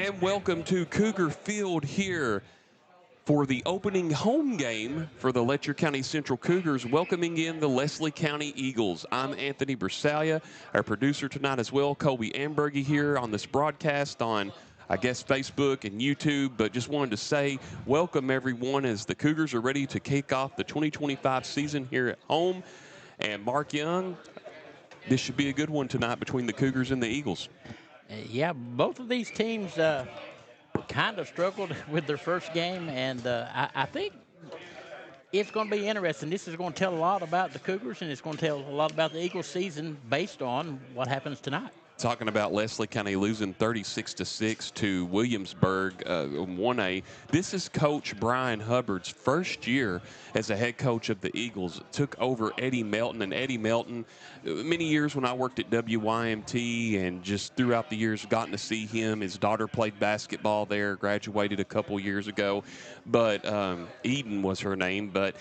and welcome to Cougar Field here for the opening home game for the Letcher County Central Cougars, welcoming in the Leslie County Eagles. I'm Anthony Bersalia, our producer tonight as well, Colby Ambergy here on this broadcast on, I guess, Facebook and YouTube, but just wanted to say welcome everyone as the Cougars are ready to kick off the 2025 season here at home. And Mark Young, this should be a good one tonight between the Cougars and the Eagles. Yeah, both of these teams kind of struggled with their first game, and I think it's going to be interesting. This is going to tell a lot about the Cougars, and it's going to tell a lot about the Eagles season based on what happens tonight. Talking about Leslie County losing 36-6 to Williamsburg, 1A. This is Coach Brian Hubbard's first year as a head coach of the Eagles. Took over Eddie Melton, and Eddie Melton, many years when I worked at WYMT and just throughout the years gotten to see him. His daughter played basketball there, graduated a couple years ago, but Eden was her name, but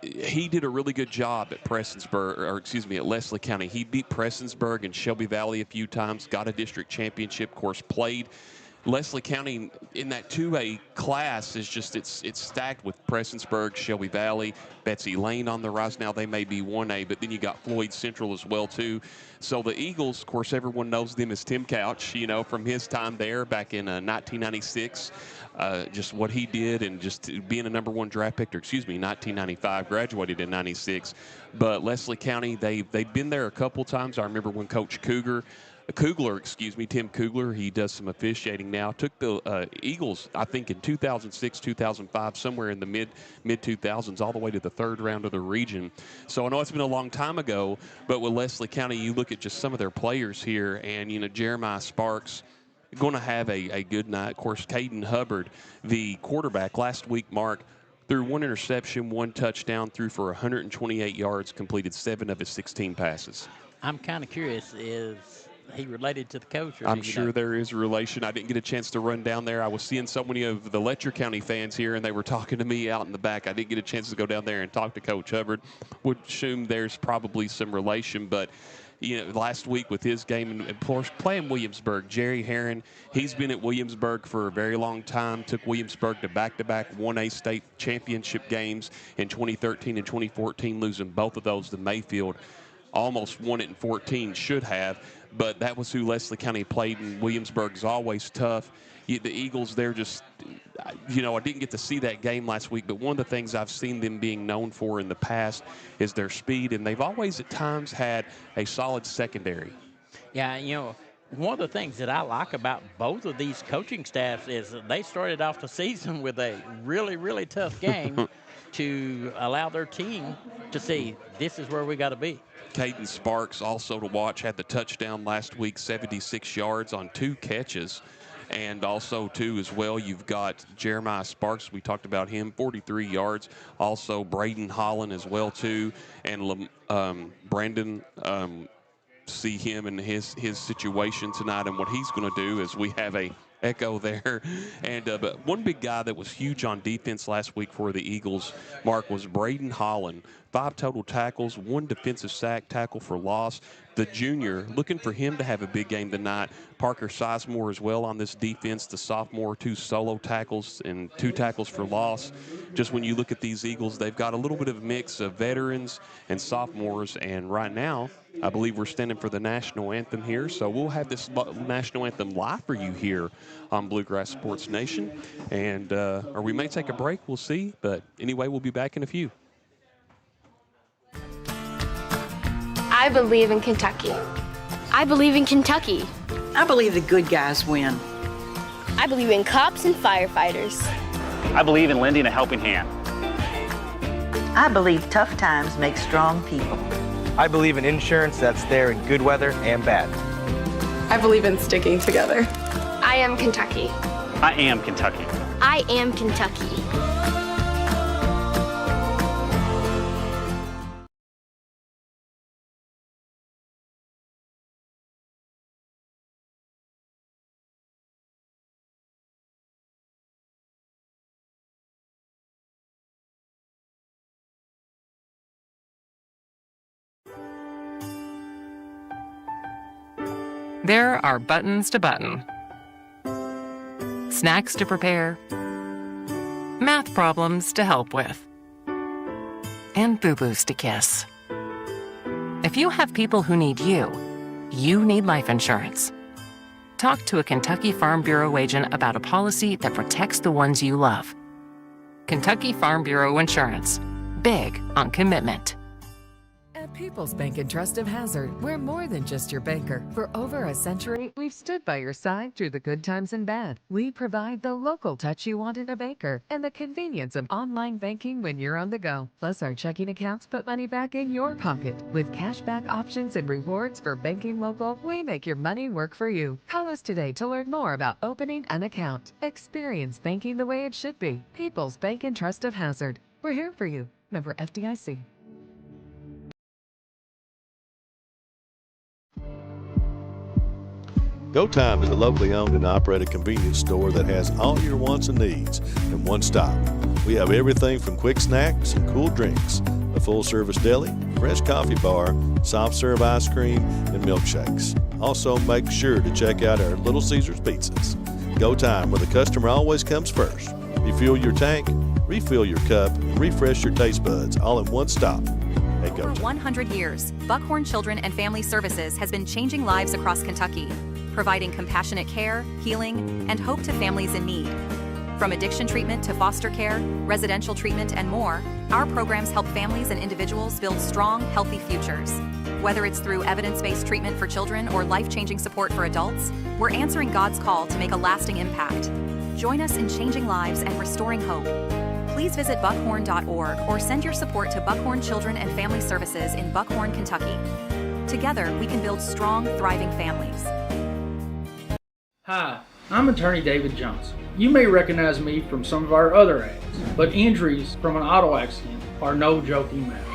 he did a really good job at at Leslie County. He beat Prestonsburg and Shelby Valley a few times, got a district championship, of course, played. Leslie County in that 2A class is just, it's stacked with Prestonsburg, Shelby Valley, Betsy Lane on the rise. Now they may be 1A, but then you got Floyd Central as well, too. So the Eagles, of course, everyone knows them as Tim Couch, you know, from his time there back in 1996. Just what he did and just being a #1 draft pick, 1995, graduated in 96. But Leslie County, they've been there a couple times. I remember when Coach Tim Cougar, he does some officiating now, took the Eagles, I think in 2006, 2005, somewhere in the mid-2000s, all the way to the third round of the region. So I know it's been a long time ago, but with Leslie County, you look at just some of their players here, and, you know, Jeremiah Sparks, going to have a good night. Of course, Caden Hubbard, the quarterback, last week, Mark, threw 1 interception, 1 touchdown, threw for 128 yards, completed 7 of his 16 passes. I'm kind of curious, is he related to the coach? Or I'm sure there is a relation. I didn't get a chance to run down there. I was seeing so many of the Letcher County fans here, and they were talking to me out in the back. I didn't get a chance to go down there and talk to Coach Hubbard. Would assume there's probably some relation, but you know, last week with his game, and of course playing Williamsburg, Jerry Herron, he's been at Williamsburg for a very long time, took Williamsburg to back-to-back 1A state championship games in 2013 and 2014, losing both of those to Mayfield. Almost won it in 14, should have, but that was who Leslie County played, and Williamsburg's always tough. The Eagles, they're just, you know, I didn't get to see that game last week, but one of the things I've seen them being known for in the past is their speed, and they've always at times had a solid secondary. Yeah, you know, one of the things that I like about both of these coaching staffs is that they started off the season with a really, really tough game to allow their team to see this is where we got to be. Caden Sparks, also to watch, had the touchdown last week, 76 yards on 2 catches. And also, too, as well, you've got Jeremiah Sparks. We talked about him, 43 yards. Also, Braden Holland as well, too. And Brandon, see him and his situation tonight and what he's going to do as we have a echo there. And but one big guy that was huge on defense last week for the Eagles, Mark, was Braden Holland. 5 total tackles, 1 defensive sack, tackle for loss. The junior, looking for him to have a big game tonight. Parker Sizemore as well on this defense. The sophomore, 2 solo tackles and 2 tackles for loss. Just when you look at these Eagles, they've got a little bit of a mix of veterans and sophomores. And right now, I believe we're standing for the national anthem here. So we'll have this national anthem live for you here on Bluegrass Sports Nation. And or we may take a break. We'll see. But anyway, we'll be back in a few. I believe in Kentucky. I believe in Kentucky. I believe the good guys win. I believe in cops and firefighters. I believe in lending a helping hand. I believe tough times make strong people. I believe in insurance that's there in good weather and bad. I believe in sticking together. I am Kentucky. I am Kentucky. I am Kentucky. There are buttons to button. snacks to prepare, math problems to help with, and boo-boos to kiss. If you have people who need you, you need life insurance. Talk to a Kentucky Farm Bureau agent about a policy that protects the ones you love. Kentucky Farm Bureau Insurance. Big on commitment. At People's Bank and Trust of Hazard, we're more than just your banker. For over a century, we've stood by your side through the good times and bad. We provide the local touch you want in a banker and the convenience of online banking when you're on the go. Plus, our checking accounts put money back in your pocket. With cashback options and rewards for banking local, we make your money work for you. Call us today to learn more about opening an account. Experience banking the way it should be. People's Bank and Trust of Hazard. We're here for you. Member FDIC. Go Time is a locally owned and operated convenience store that has all your wants and needs in one stop. We have everything from quick snacks and cool drinks, a full-service deli, fresh coffee bar, soft-serve ice cream, and milkshakes. Also, make sure to check out our Little Caesars pizzas. Go Time, where the customer always comes first. Refuel your tank, refill your cup, and refresh your taste buds all in one stop. For 100 years, Buckhorn Children and Family Services has been changing lives across Kentucky, providing compassionate care, healing, and hope to families in need. From addiction treatment to foster care, residential treatment, and more, our programs help families and individuals build strong, healthy futures. Whether it's through evidence-based treatment for children or life-changing support for adults, we're answering God's call to make a lasting impact. Join us in changing lives and restoring hope. Please visit buckhorn.org or send your support to Buckhorn Children and Family Services in Buckhorn, Kentucky. Together, we can build strong, thriving families. Hi, I'm attorney David Johnson. You may recognize me from some of our other ads, but injuries from an auto accident are no joking matter.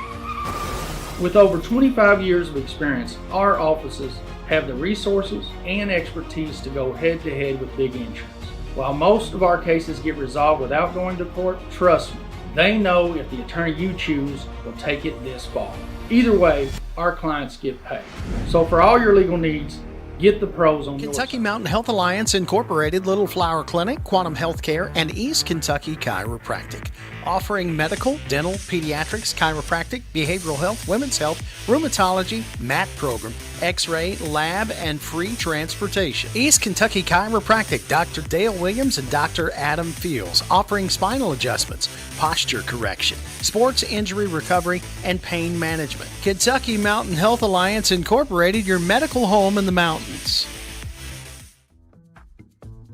With over 25 years of experience, our offices have the resources and expertise to go head-to-head with big insurance. While most of our cases get resolved without going to court, trust me, they know if the attorney you choose will take it this far. Either way, our clients get paid. So for all your legal needs, get the pros on Kentucky Mountain Health Alliance Incorporated, Little Flower Clinic, Quantum Healthcare, and East Kentucky Chiropractic. Offering medical, dental, pediatrics, chiropractic, behavioral health, women's health, rheumatology, MAT program, x-ray, lab, and free transportation. East Kentucky Chiropractic, Dr. Dale Williams and Dr. Adam Fields. Offering spinal adjustments, posture correction, sports injury recovery, and pain management. Kentucky Mountain Health Alliance Incorporated, your medical home in the mountains.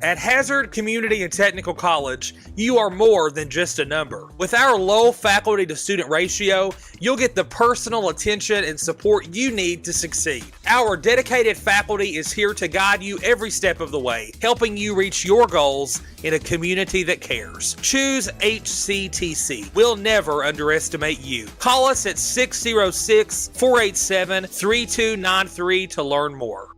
At Hazard Community and Technical College, you are more than just a number. With our low faculty to student ratio, you'll get the personal attention and support you need to succeed. Our dedicated faculty is here to guide you every step of the way, helping you reach your goals in a community that cares. Choose HCTC. We'll never underestimate you. Call us at 606-487-3293 to learn more.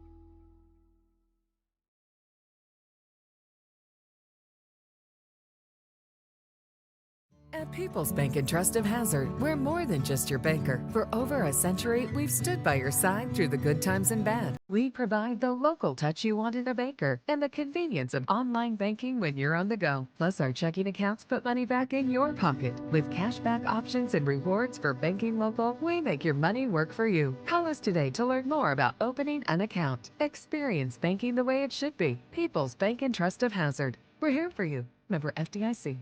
At People's Bank and Trust of Hazard, we're more than just your banker. For over a century, we've stood by your side through the good times and bad. We provide the local touch you want in a banker and the convenience of online banking when you're on the go. Plus, our checking accounts put money back in your pocket. With cashback options and rewards for banking local, we make your money work for you. Call us today to learn more about opening an account. Experience banking the way it should be. People's Bank and Trust of Hazard. We're here for you. Member FDIC.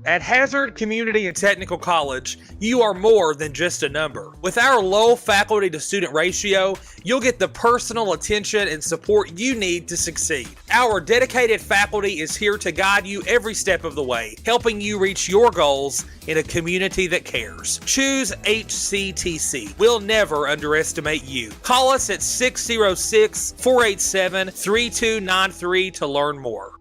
At Hazard Community and Technical College, you are more than just a number. With our low faculty to student ratio, you'll get the personal attention and support you need to succeed. Our dedicated faculty is here to guide you every step of the way, helping you reach your goals in a community that cares. Choose HCTC. We'll never underestimate you. Call us at 606-487-3293 to learn more.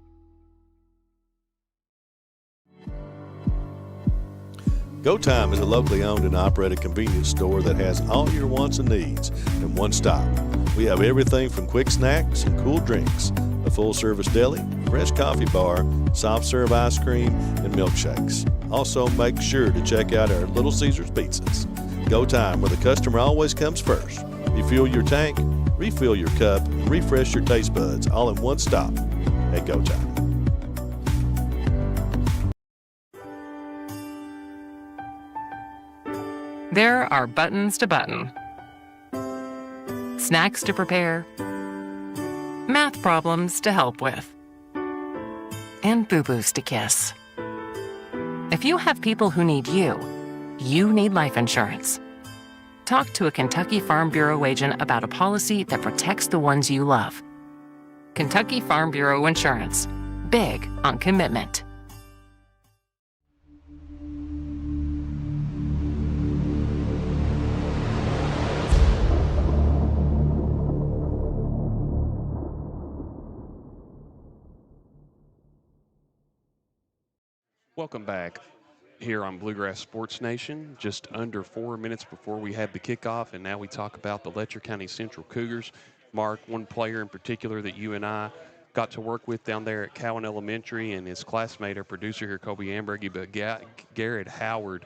Go Time is a locally owned and operated convenience store that has all your wants and needs in one stop. We have everything from quick snacks and cool drinks, a full-service deli, fresh coffee bar, soft-serve ice cream, and milkshakes. Also, make sure to check out our Little Caesars pizzas. Go Time, where the customer always comes first. You fuel your tank, refill your cup, and refresh your taste buds all in one stop at Go Time. There are buttons to button, snacks to prepare, math problems to help with, and boo-boos to kiss. If you have people who need you, you need life insurance. Talk to a Kentucky Farm Bureau agent about a policy that protects the ones you love. Kentucky Farm Bureau Insurance. Big on commitment. Welcome back here on Bluegrass Sports Nation. Just under 4 minutes before we had the kickoff, and now we talk about the Letcher County Central Cougars. Mark, one player in particular that you and I got to work with down there at Cowan Elementary, and his classmate, our producer here, Kobe Ambergy, but Garrett Howard,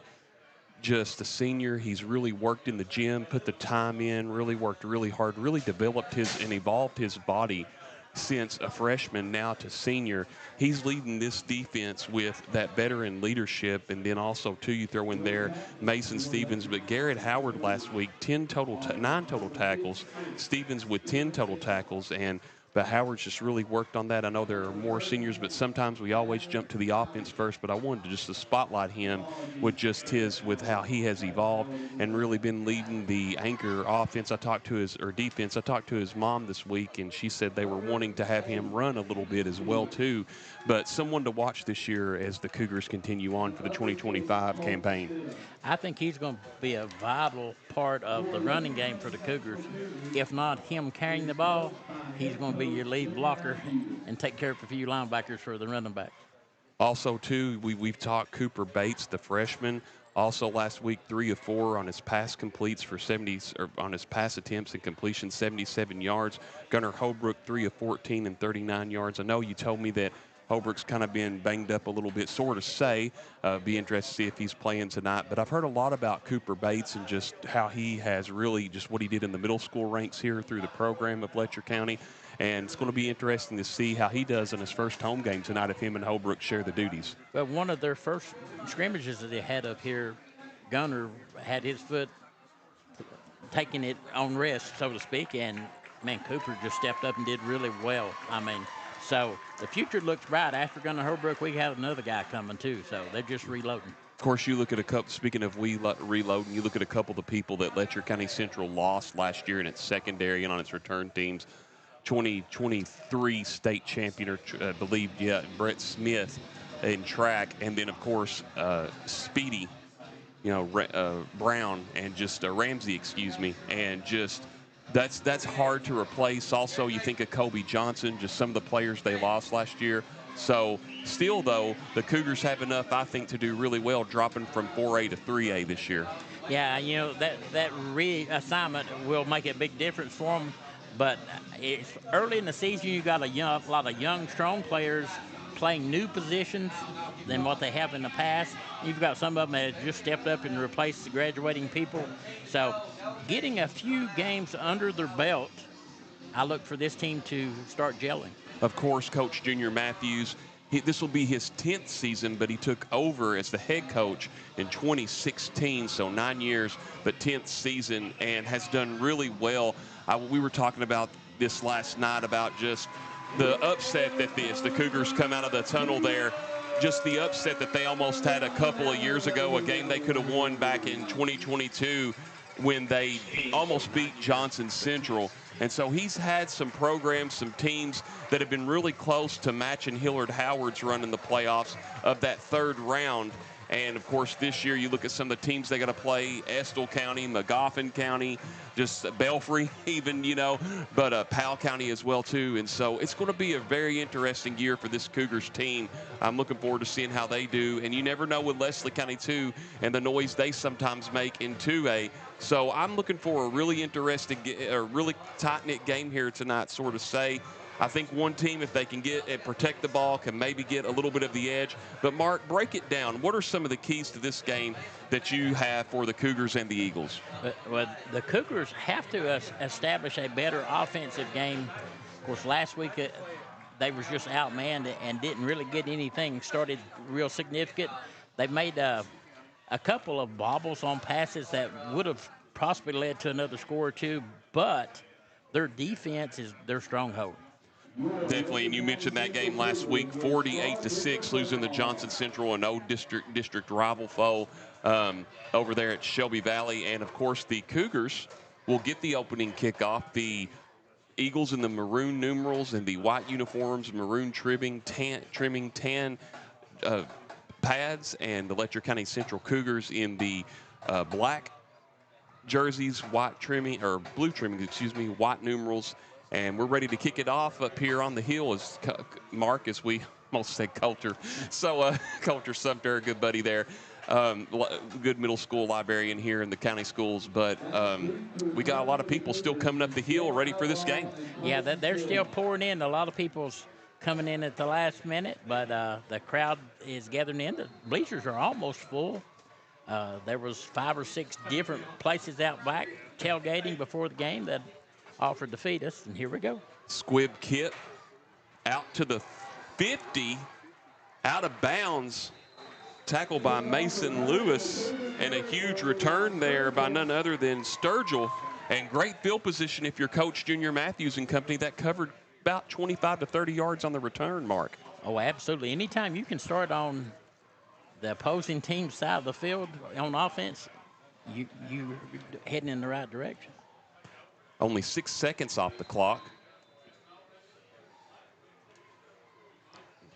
just a senior. He's really worked in the gym, put the time in, really worked really hard, really developed his and evolved his body since a freshman now to senior. He's leading this defense with that veteran leadership, and then also too, you throw in there Mason Stevens, but Garrett Howard last week 9 total tackles, Stevens with 10 total tackles, but Howard's just really worked on that. I know there are more seniors, but sometimes we always jump to the offense first, but I wanted to spotlight him with with how he has evolved and really been leading the anchor offense. Defense. I talked to his mom this week, and she said they were wanting to have him run a little bit as well too, but someone to watch this year as the Cougars continue on for the 2025 campaign. I think he's going to be a vital part of the running game for the Cougars. If not him carrying the ball, he's going to be your lead blocker and take care of a few linebackers for the running back. Also, too, we've talked Cooper Bates, the freshman. Also, last week, 3 of 4 on his pass completes for on his pass attempts and completion, 77 yards. Gunnar Holbrook, 3 of 14 and 39 yards. I know you told me that Holbrook's kind of been banged up a little bit, sort of say. Be interested to see if he's playing tonight. But I've heard a lot about Cooper Bates and just how he has really just what he did in the middle school ranks here through the program of Letcher County. And it's going to be interesting to see how he does in his first home game tonight if him and Holbrook share the duties. Well, one of their first scrimmages that they had up here, Gunnar had his foot taking it on rest, so to speak, and, man, Cooper just stepped up and did really well. So the future looks bright. After Gunnar Holbrook, we have another guy coming too, so they're just reloading. Of course, you look at a couple, speaking of reloading, you look at a couple of the people that Letcher County Central lost last year in its secondary and on its return teams. 2023 state champion, Brett Smith in track, and then, of course, Speedy, Brown, and just Ramsey, and just that's hard to replace. Also, you think of Kobe Johnson, just some of the players they lost last year. So still, though, the Cougars have enough, I think, to do really well dropping from 4A to 3A this year. Yeah, that reassignment will make a big difference for them. But it's early in the season. You got a lot of young, strong players playing new positions than what they have in the past. You've got some of them that have just stepped up and replaced the graduating people. So getting a few games under their belt, I look for this team to start gelling. Of course, Coach Junior Matthews, this will be his 10th season, but he took over as the head coach in 2016, so 9 years, but 10th season, and has done really well. We were talking about this last night about just the upset that the Cougars come out of the tunnel there, just the upset that they almost had a couple of years ago, a game they could have won back in 2022 when they almost beat Johnson Central. And so he's had some programs, some teams that have been really close to matching Hillard Howard's run in the playoffs of that third round. And, of course, this year you look at some of the teams they got to play, Estill County, Magoffin County, just Belfry even, but Powell County as well, too. And so it's going to be a very interesting year for this Cougars team. I'm looking forward to seeing how they do. And you never know with Leslie County, too, and the noise they sometimes make in 2A. So I'm looking for a really interesting, really tight-knit game here tonight, sort of say. I think one team, if they can get and protect the ball, can maybe get a little bit of the edge. But, Mark, break it down. What are some of the keys to this game that you have for the Cougars and the Eagles? Well, the Cougars have to establish a better offensive game. Of course, last week they was just outmanned and didn't really get anything started real significant. They made a couple of bobbles on passes that would have possibly led to another score or two, but their defense is their stronghold. Definitely, and you mentioned that game last week, 48-6, losing the Johnson Central, an old district rival foe over there at Shelby Valley. And, of course, the Cougars will get the opening kickoff. The Eagles in the maroon numerals and the white uniforms, maroon trimming, tan pads, and the Letcher County Central Cougars in the black jerseys, white trimming, or blue trimming, excuse me, white numerals. And we're ready to kick it off up here on the hill, as Mark, as we almost said Coulter. So Coulter Sumter, a good buddy there. Good middle school librarian here in the county schools. But we got a lot of people still coming up the hill ready for this game. Yeah, they're still pouring in. A lot of people's coming in at the last minute, but the crowd is gathering in. The bleachers are almost full. There was 5 or 6 different places out back tailgating before the game that offered to feed us, and here we go. Squib Kip out to the 50, out of bounds, tackled by Mason Lewis, and a huge return there by none other than Sturgill. And great field position if you're Coach Junior Matthews and company. That covered about 25 to 30 yards on the return, Mark. Oh, absolutely. Anytime you can start on the opposing team's side of the field on offense, you're heading in the right direction. Only 6 seconds off the clock.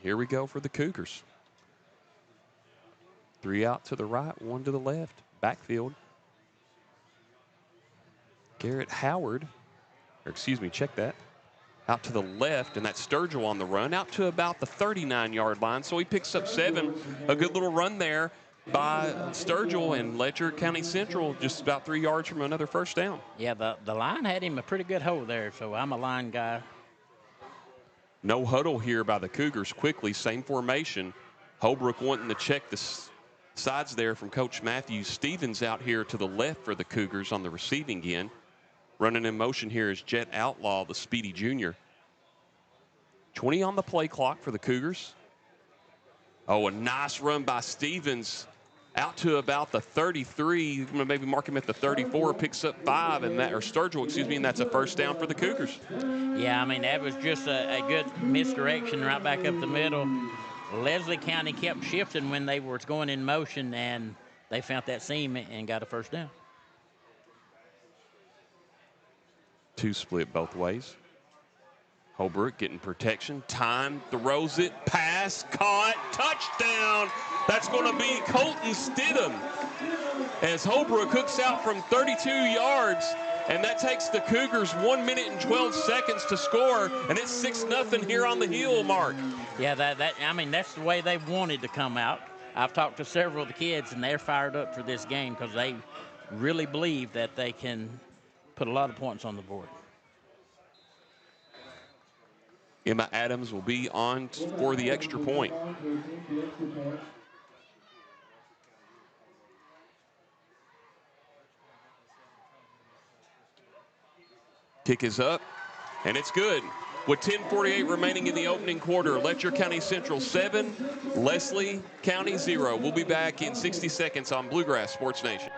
Here we go for the Cougars. 3 out to the right, 1 to the left. Backfield. Garrett Howard, or excuse me, check that. Out to the left, and that's Sturgill on the run, out to about the 39-yard line. So he picks up 7. A good little run there by Sturgill, and Letcher County Central just about 3 yards from another first down. Yeah, the line had him a pretty good hold there, so I'm a line guy. No huddle here by the Cougars quickly. Same formation. Holbrook wanting to check the sides there from Coach Matthews. Stevens out here to the left for the Cougars on the receiving end. Running in motion here is Jet Outlaw, the speedy junior. 20 on the play clock for the Cougars. Oh, a nice run by Stevens out to about the 33. I'm gonna maybe mark him at the 34, picks up 5, and that, or Sturgill, excuse me, and that's a first down for the Cougars. Yeah, I mean, that was just a good misdirection right back up the middle. Leslie County kept shifting when they were going in motion, and they found that seam and got a first down. 2 split both ways. Holbrook getting protection. Time, throws it, pass, caught, touchdown. That's going to be Colton Stidham as Holbrook hooks out from 32 yards, and that takes the Cougars 1 minute and 12 seconds to score, and it's 6-0 here on the hill, Mark. Yeah, I mean, that's the way they wanted to come out. I've talked to several of the kids, and they're fired up for this game because they really believe that they can put a lot of points on the board. Emma Adams will be on for the extra point. Kick is up, and it's good. With 10:48 remaining in the opening quarter, Letcher County Central 7, Leslie County 0. We'll be back in 60 seconds on Bluegrass Sports Nation.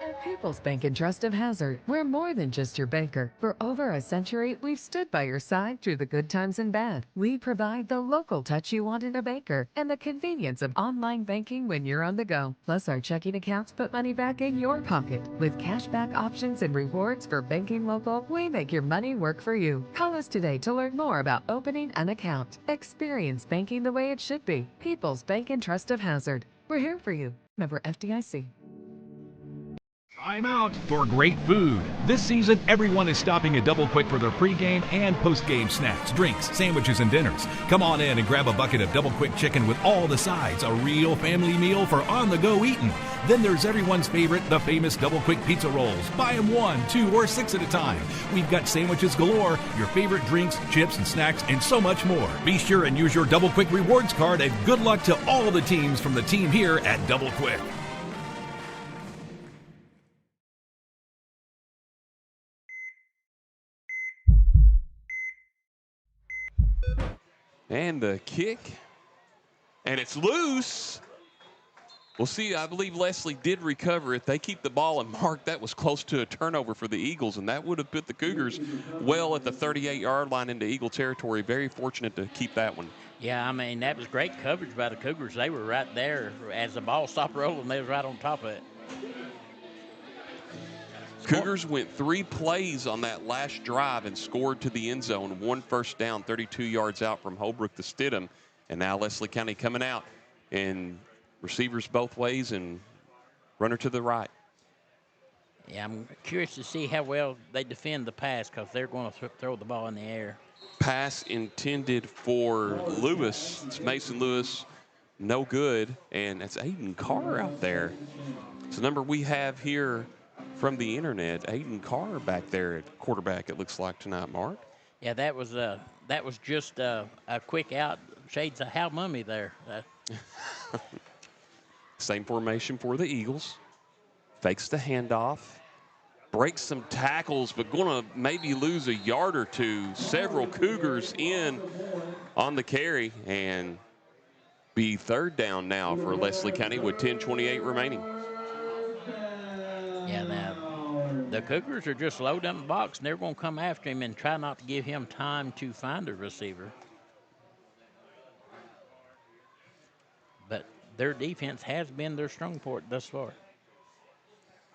At People's Bank and Trust of Hazard, we're more than just your banker. For over a century, we've stood by your side through the good times and bad. We provide the local touch you want in a banker and the convenience of online banking when you're on the go. Plus, our checking accounts put money back in your pocket. With cashback options and rewards for banking local, we make your money work for you. Call us today to learn more about opening an account. Experience banking the way it should be. People's Bank and Trust of Hazard. We're here for you. Member FDIC. I'm out for great food. This season, everyone is stopping at Double Quick for their pregame and postgame snacks, drinks, sandwiches, and dinners. Come on in and grab a bucket of Double Quick chicken with all the sides, a real family meal for on-the-go eating. Then there's everyone's favorite, the famous Double Quick pizza rolls. Buy them 1, 2, or 6 at a time. We've got sandwiches galore, your favorite drinks, chips, and snacks, and so much more. Be sure and use your Double Quick rewards card, and good luck to all the teams from the team here at Double Quick. And the kick, and it's loose. We'll see. I believe Leslie did recover it. They keep the ball, and Mark, that was close to a turnover for the Eagles, and that would have put the Cougars well at the 38-yard line into Eagle territory. Very fortunate to keep that one. Yeah, I mean, that was great coverage by the Cougars. They were right there. As the ball stopped rolling, they was right on top of it. Cougars went 3 plays on that last drive and scored to the end zone. 1 first down, 32 yards out from Holbrook to Stidham. And now Leslie County coming out, and receivers both ways and runner to the right. Yeah, I'm curious to see how well they defend the pass, because they're going to throw the ball in the air. Pass intended for Lewis. It's Mason Lewis. No good. And that's Aiden Carr out there. It's the number we have here from the internet. Aiden Carr back there at quarterback, it looks like tonight, Mark. Yeah, that was just a quick out. Shades of Hal Mummy there. Same formation for the Eagles. Fakes the handoff. Breaks some tackles, but going to maybe lose a yard or two. Several Cougars in on the carry, and be third down now for Leslie County with 10:28 remaining. Yeah, now the Cougars are just loading up the box, and they're going to come after him and try not to give him time to find a receiver. But their defense has been their strong point thus far.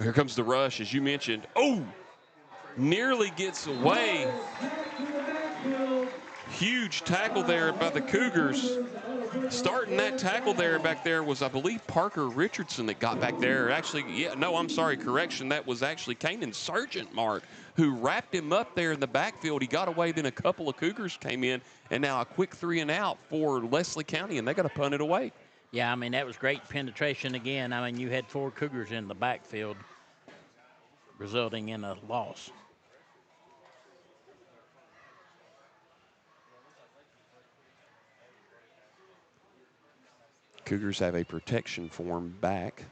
Here comes the rush, as you mentioned. Oh, nearly gets away. Huge tackle there by the Cougars. Starting that tackle there back there was, I believe, Parker Richardson that got back there. Actually, yeah, no, I'm sorry, correction. That was actually Kanan Sargent, Mark, who wrapped him up there in the backfield. He got away, then a couple of Cougars came in, and now a quick 3 and out for Leslie County, and they got to punt it away. Yeah, I mean, that was great penetration again. I mean, you had 4 Cougars in the backfield, resulting in a loss. Cougars have a protection form back.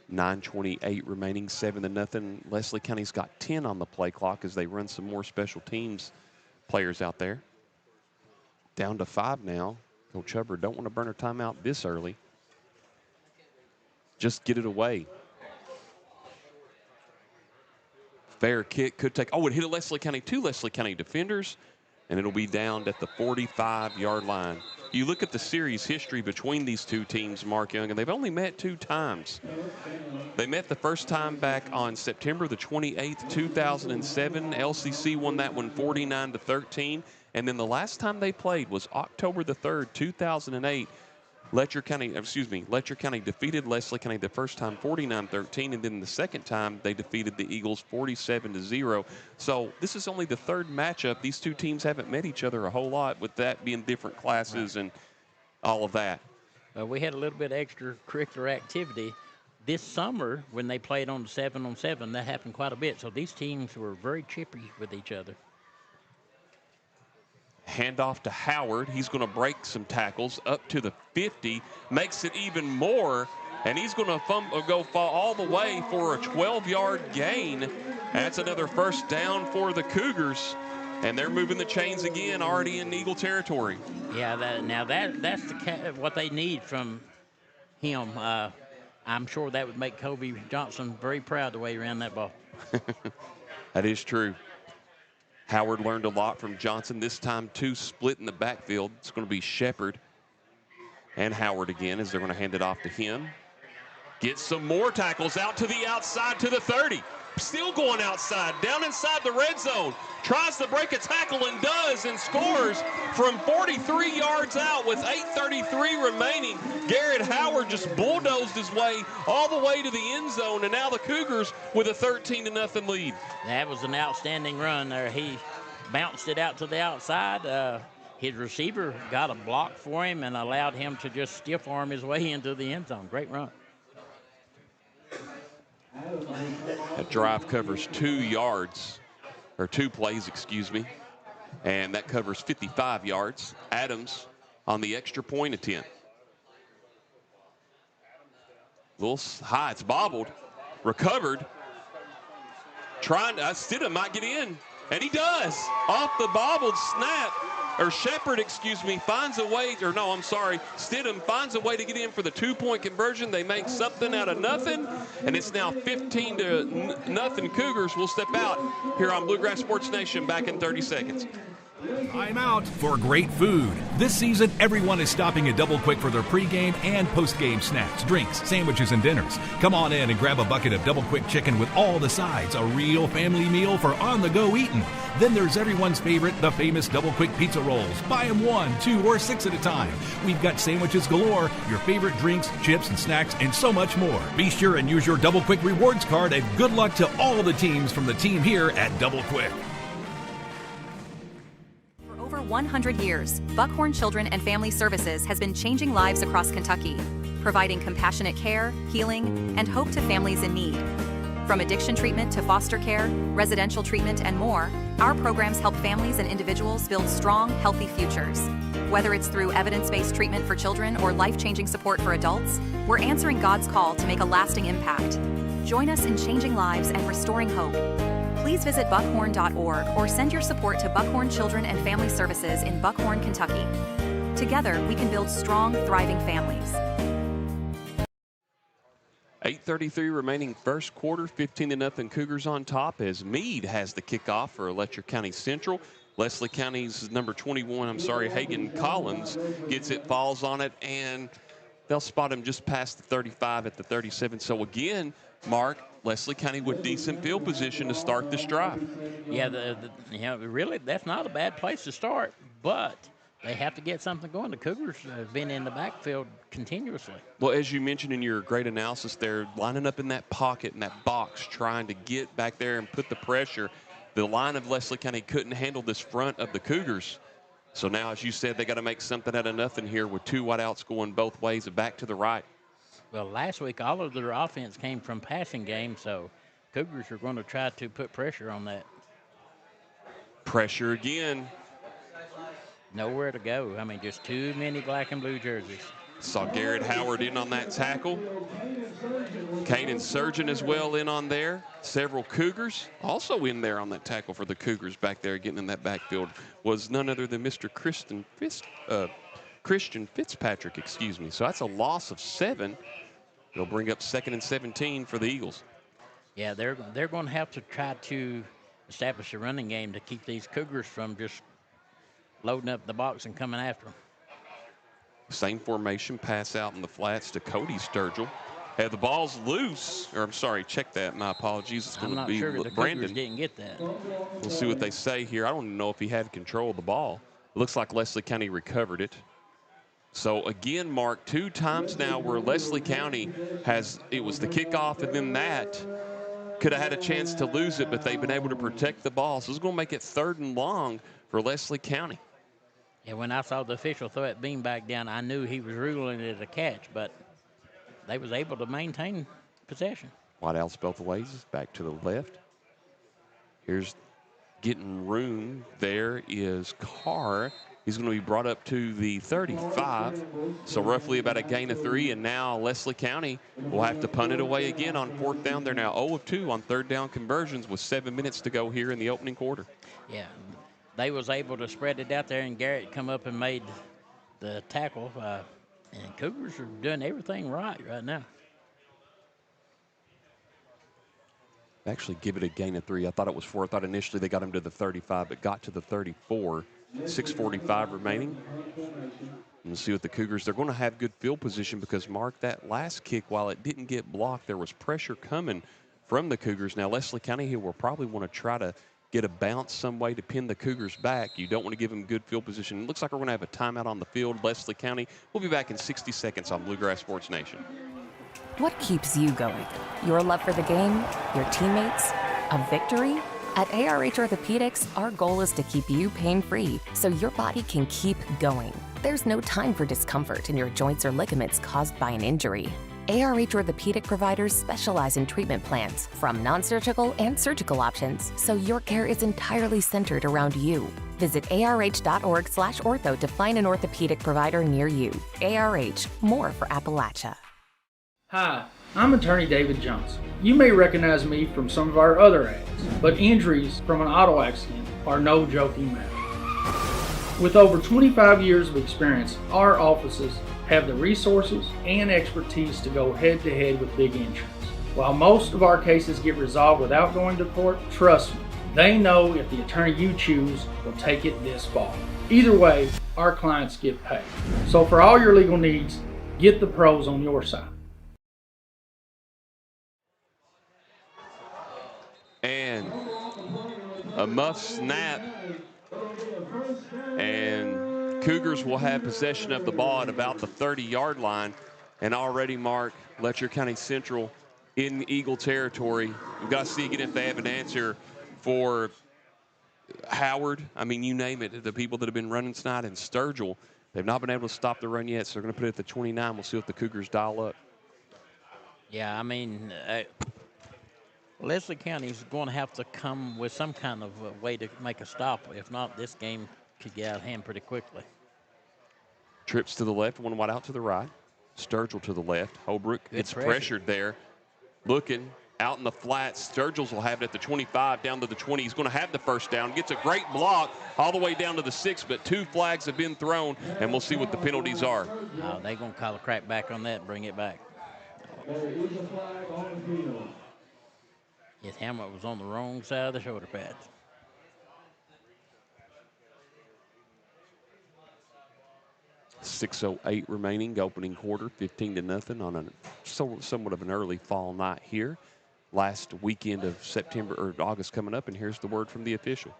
9:28 remaining, 7-0. Leslie County's got 10 on the play clock as they run some more special teams players out there. Down to 5 now. Coach Hubbard don't want to burn a timeout this early. Just get it away. Fair kick could take, oh, it hit a Leslie County, 2 Leslie County defenders, and it'll be down at the 45-yard line. You look at the series history between these two teams, Mark Young, and they've only met 2 times. They met the first time back on September the 28th, 2007. LCC won that one 49-13. And then the last time they played was October the 3rd, 2008. Letcher County defeated Leslie County the first time 49-13, and then the second time they defeated the Eagles 47-0. So this is only the 3rd matchup. These two teams haven't met each other a whole lot, with that being different classes and all of that. We had a little bit of extracurricular activity this summer when they played on the 7-on-7. That happened quite a bit. So these teams were very chippy with each other. Handoff to Howard. He's going to break some tackles up to the 50, makes it even more, and he's going to go all the way for a 12-yard gain. That's another first down for the Cougars, and they're moving the chains again, already in Eagle territory. Yeah, that's what they need from him. I'm sure that would make Kobe Johnson very proud the way he ran that ball. That is true. Howard learned a lot from Johnson. This time, 2 split in the backfield. It's going to be Shepard and Howard again as they're going to hand it off to him. Get some more tackles out to the outside to the 30. still going outside, down inside the red zone. Tries to break a tackle and does, and scores from 43 yards out with 8:33 remaining. Garrett Howard just bulldozed his way all the way to the end zone, and now the Cougars with a 13-0 lead. That was an outstanding run there. He bounced it out to the outside. His receiver got a block for him and allowed him to just stiff arm his way into the end zone. Great run. That drive covers 2 plays, and that covers 55 yards. Adams on the extra point attempt. A little high, it's bobbled, recovered. Stidham might get in, and he does. Off the bobbled snap, or Shepard, finds a way, Stidham finds a way to get in for the 2-point conversion. They make something out of nothing, and it's now 15-0 Cougars. Will step out here on Bluegrass Sports Nation, back in 30 seconds. Time out for great food. This season, everyone is stopping at Double Quick for their pregame and postgame snacks, drinks, sandwiches, and dinners. Come on in and grab a bucket of Double Quick chicken with all the sides, a real family meal for on-the-go eating. Then there's everyone's favorite, the famous Double Quick pizza rolls. Buy them 1, 2, or 6 at a time. We've got sandwiches galore, your favorite drinks, chips, and snacks, and so much more. Be sure and use your Double Quick rewards card, and good luck to all the teams from the team here at Double Quick. 100 years, Buckhorn Children and Family Services has been changing lives across Kentucky, providing compassionate care, healing, and hope to families in need. From addiction treatment to foster care, residential treatment, and more, our programs help families and individuals build strong, healthy futures. Whether it's through evidence-based treatment for children or life-changing support for adults, we're answering God's call to make a lasting impact. Join us in changing lives and restoring hope. Please visit buckhorn.org or send your support to Buckhorn Children and Family Services in Buckhorn, Kentucky. Together, we can build strong, thriving families. 8:33 remaining first quarter, 15-0 Cougars on top as Meade has the kickoff for Letcher County Central. Leslie County's number 21, Hagan Collins gets it, falls on it, and they'll spot him just past the 35 at the 37. So again, Mark, Leslie County with decent field position to start this drive. Yeah, really, that's not a bad place to start, but they have to get something going. The Cougars have been in the backfield continuously. Well, as you mentioned in your great analysis, they're lining up in that pocket, in that box, trying to get back there and put the pressure. The line of Leslie County couldn't handle this front of the Cougars. So now, as you said, they got to make something out of nothing here with 2 wideouts going both ways and back to the right. Well, last week, all of their offense came from passing game, so Cougars are going to try to put pressure on that. Pressure again. Nowhere to go. Just too many black and blue jerseys. Saw Garrett Howard in on that tackle. Caden Surgeon as well in on there. Several Cougars also in there on that tackle for the Cougars back there, getting in that backfield was none other than Mr. Christian Fitzpatrick, So that's a loss of 7. They'll bring up 2nd and 17 for the Eagles. Yeah, they're going to have to try to establish a running game to keep these Cougars from just loading up the box and coming after them. Same formation, pass out in the flats to Cody Sturgill. The ball's loose, check that. My apologies. It's going to be sure the Brandon. Cougars didn't get that. We'll see what they say here. I don't even know if he had control of the ball. It looks like Leslie County recovered it. So again, Mark, 2 times now where Leslie County it was the kickoff and then that could have had a chance to lose it, but they've been able to protect the ball. So this is going to make it 3rd and long for Leslie County. Yeah, when I saw the official throw that beanbag down, I knew he was ruling it a catch, but they was able to maintain possession. Wideouts both ways, back to the left. Here's getting room. There is Carr. He's going to be brought up to the 35, so roughly about a gain of 3, and now Leslie County will have to punt it away again on 4th down. They're now 0 of 2 on 3rd down conversions with 7 minutes to go here in the opening quarter. Yeah, they was able to spread it out there, and Garrett come up and made the tackle, and Cougars are doing everything right now. Actually give it a gain of 3. I thought it was 4. I thought initially they got him to the 35, but got to the 34. 6:45 remaining. We'll see what the Cougars, they're going to have good field position because, Mark, that last kick, while it didn't get blocked, there was pressure coming from the Cougars. Now, Leslie County here will probably want to try to get a bounce some way to pin the Cougars back. You don't want to give them good field position. It looks like we're going to have a timeout on the field. Leslie County, we'll be back in 60 seconds on Bluegrass Sports Nation. What keeps you going? Your love for the game? Your teammates? A victory? At ARH Orthopedics, our goal is to keep you pain-free so your body can keep going. There's no time for discomfort in your joints or ligaments caused by an injury. ARH Orthopedic providers specialize in treatment plans, from non-surgical and surgical options, so your care is entirely centered around you. Visit arh.org/ortho to find an orthopedic provider near you. ARH, more for Appalachia. Hi, I'm attorney David Johnson. You may recognize me from some of our other ads, but injuries from an auto accident are no joking matter. With over 25 years of experience, our offices have the resources and expertise to go head-to-head with big insurance. While most of our cases get resolved without going to court, trust me, they know if the attorney you choose will take it this far. Either way, our clients get paid. So for all your legal needs, get the pros on your side. And a muff snap, and Cougars will have possession of the ball at about the 30-yard line. And already, Mark, Letcher County Central in Eagle territory. We've got to see again if they have an answer for Howard. I mean, you name it, the people that have been running tonight, and Sturgill. They've not been able to stop the run yet, so they're going to put it at the 29. We'll see if the Cougars dial up. Yeah, I mean, Leslie County is going to have to come with some kind of way to make a stop. If not, this game could get out of hand pretty quickly. Trips to the left, one wide out to the right. Sturgill to the left. Holbrook gets pressured there. Looking out in the flats. Sturgill's will have it at the 25, down to the 20. He's going to have the first down. Gets a great block all the way down to the 6, but 2 flags have been thrown, and we'll see what the penalties are. They're going to call a crack back on that and bring it back. His helmet was on the wrong side of the shoulder pads. .608 remaining, opening quarter, 15-0 on a somewhat of an early fall night here. Last weekend of September or August coming up, and here's the word from the official.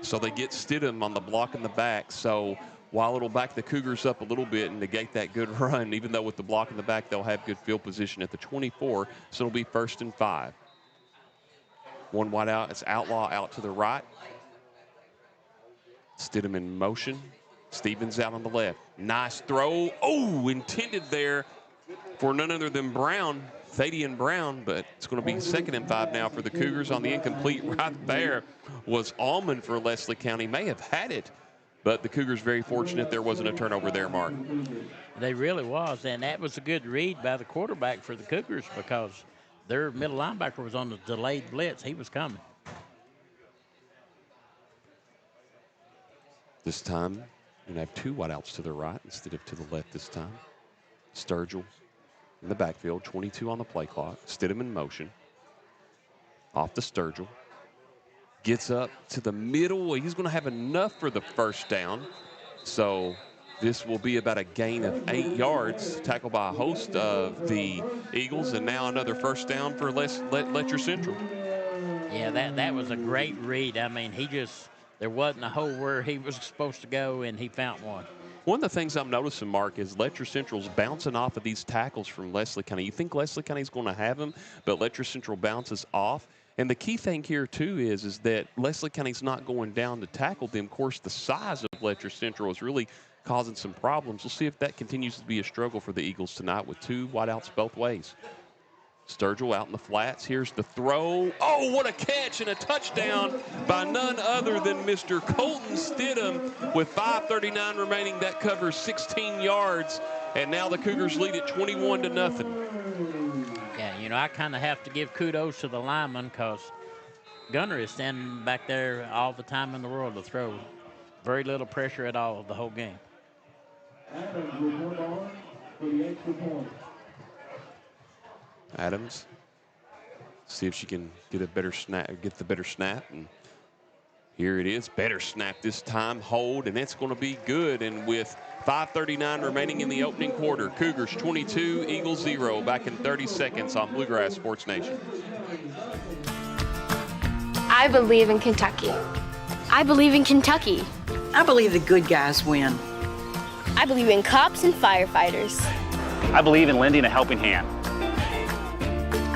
So they get Stidham on the block in the back. So while it'll back the Cougars up a little bit and negate that good run, even though with the block in the back, they'll have good field position at the 24. So it'll be 1st and 5. One wide out. It's Outlaw out to the right. Stidham in motion. Stevens out on the left. Nice throw. Oh, intended there for none other than Brown, Thadian Brown, but it's going to be 2nd and 5 now for the Cougars. On the incomplete right there was Allman for Leslie County. May have had it, but the Cougars very fortunate there wasn't a turnover there, Mark. They really was, and that was a good read by the quarterback for the Cougars because their middle linebacker was on the delayed blitz. He was coming. This time, you're going to have 2 wideouts to the right instead of to the left this time. Sturgill in the backfield, 22 on the play clock. Stidham in motion. Off to Sturgill. Gets up to the middle. He's going to have enough for the first down. So this will be about a gain of 8 yards, tackled by a host of the Eagles, and now another first down for Letcher Central. Yeah, that was a great read. I mean, there wasn't a hole where he was supposed to go, and he found one. One of the things I'm noticing, Mark, is Letcher Central's bouncing off of these tackles from Leslie County. You think Leslie County's going to have them, but Letcher Central bounces off. And the key thing here, too, is that Leslie County's not going down to tackle them. Of course, the size of Letcher Central is really causing some problems. We'll see if that continues to be a struggle for the Eagles tonight with 2 wideouts both ways. Sturgill out in the flats. Here's the throw. Oh, what a catch and a touchdown by none other than Mr. Colton Stidham with 5:39 remaining. That covers 16 yards, and now the Cougars lead at 21-0. Yeah, I kind of have to give kudos to the lineman because Gunner is standing back there all the time in the world to throw. Very little pressure at all the whole game. Adams, see if she can get the better snap, and Here it is. Better snap this time. Hold, and it's going to be good. And with 5:39 remaining in the opening quarter, Cougars 22, Eagles 0. Back in 30 seconds on Bluegrass Sports Nation. I believe in Kentucky. I believe in Kentucky. I believe the good guys win. I believe in cops and firefighters. I believe in lending a helping hand.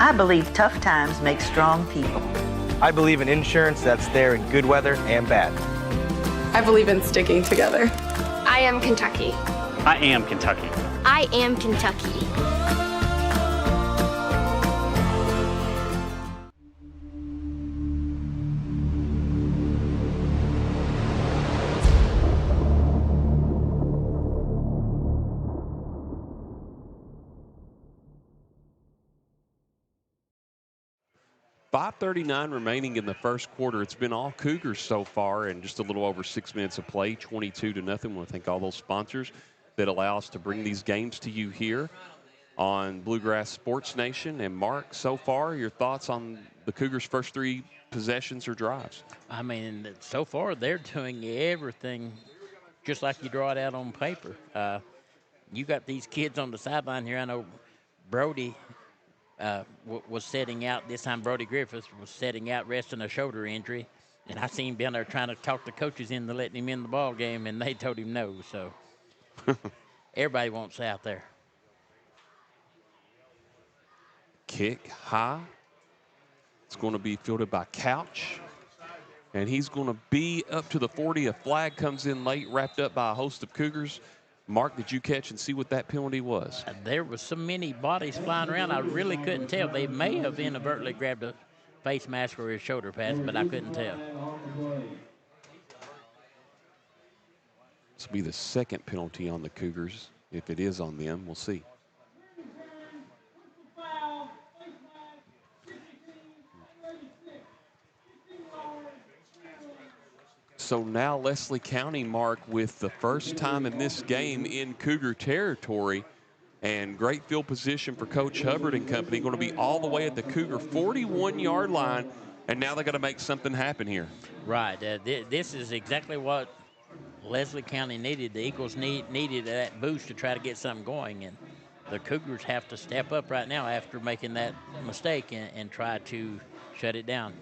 I believe tough times make strong people. I believe in insurance that's there in good weather and bad. I believe in sticking together. I am Kentucky. I am Kentucky. I am Kentucky. .539 remaining in the first quarter. It's been all Cougars so far, and just a little over 6 minutes of play, 22-0. I want to thank all those sponsors that allow us to bring these games to you here on Bluegrass Sports Nation. And Mark, so far, your thoughts on the Cougars' first 3 possessions or drives? I mean, so far they're doing everything just like you draw it out on paper. You got these kids on the sideline here. I know Brody was setting out. This time Brody Griffiths was setting out, resting a shoulder injury. And I seen him down there trying to talk the coaches into letting him in the ball game, and they told him no. So everybody wants out there. Kick high. It's going to be fielded by Couch. And he's going to be up to the 40. A flag comes in late, wrapped up by a host of Cougars. Mark, did you catch and see what that penalty was? There was so many bodies flying around, I really couldn't tell. They may have inadvertently grabbed a face mask or a shoulder pads, but I couldn't tell. This will be the second penalty on the Cougars. If it is on them, we'll see. So now Leslie County, Mark, with the first time in this game in Cougar territory, and great field position for Coach Hubbard and company, going to be all the way at the Cougar 41-yard line, and now they're going to make something happen here. Right. This is exactly what Leslie County needed. The Eagles needed that boost to try to get something going, and the Cougars have to step up right now after making that mistake and try to shut it down.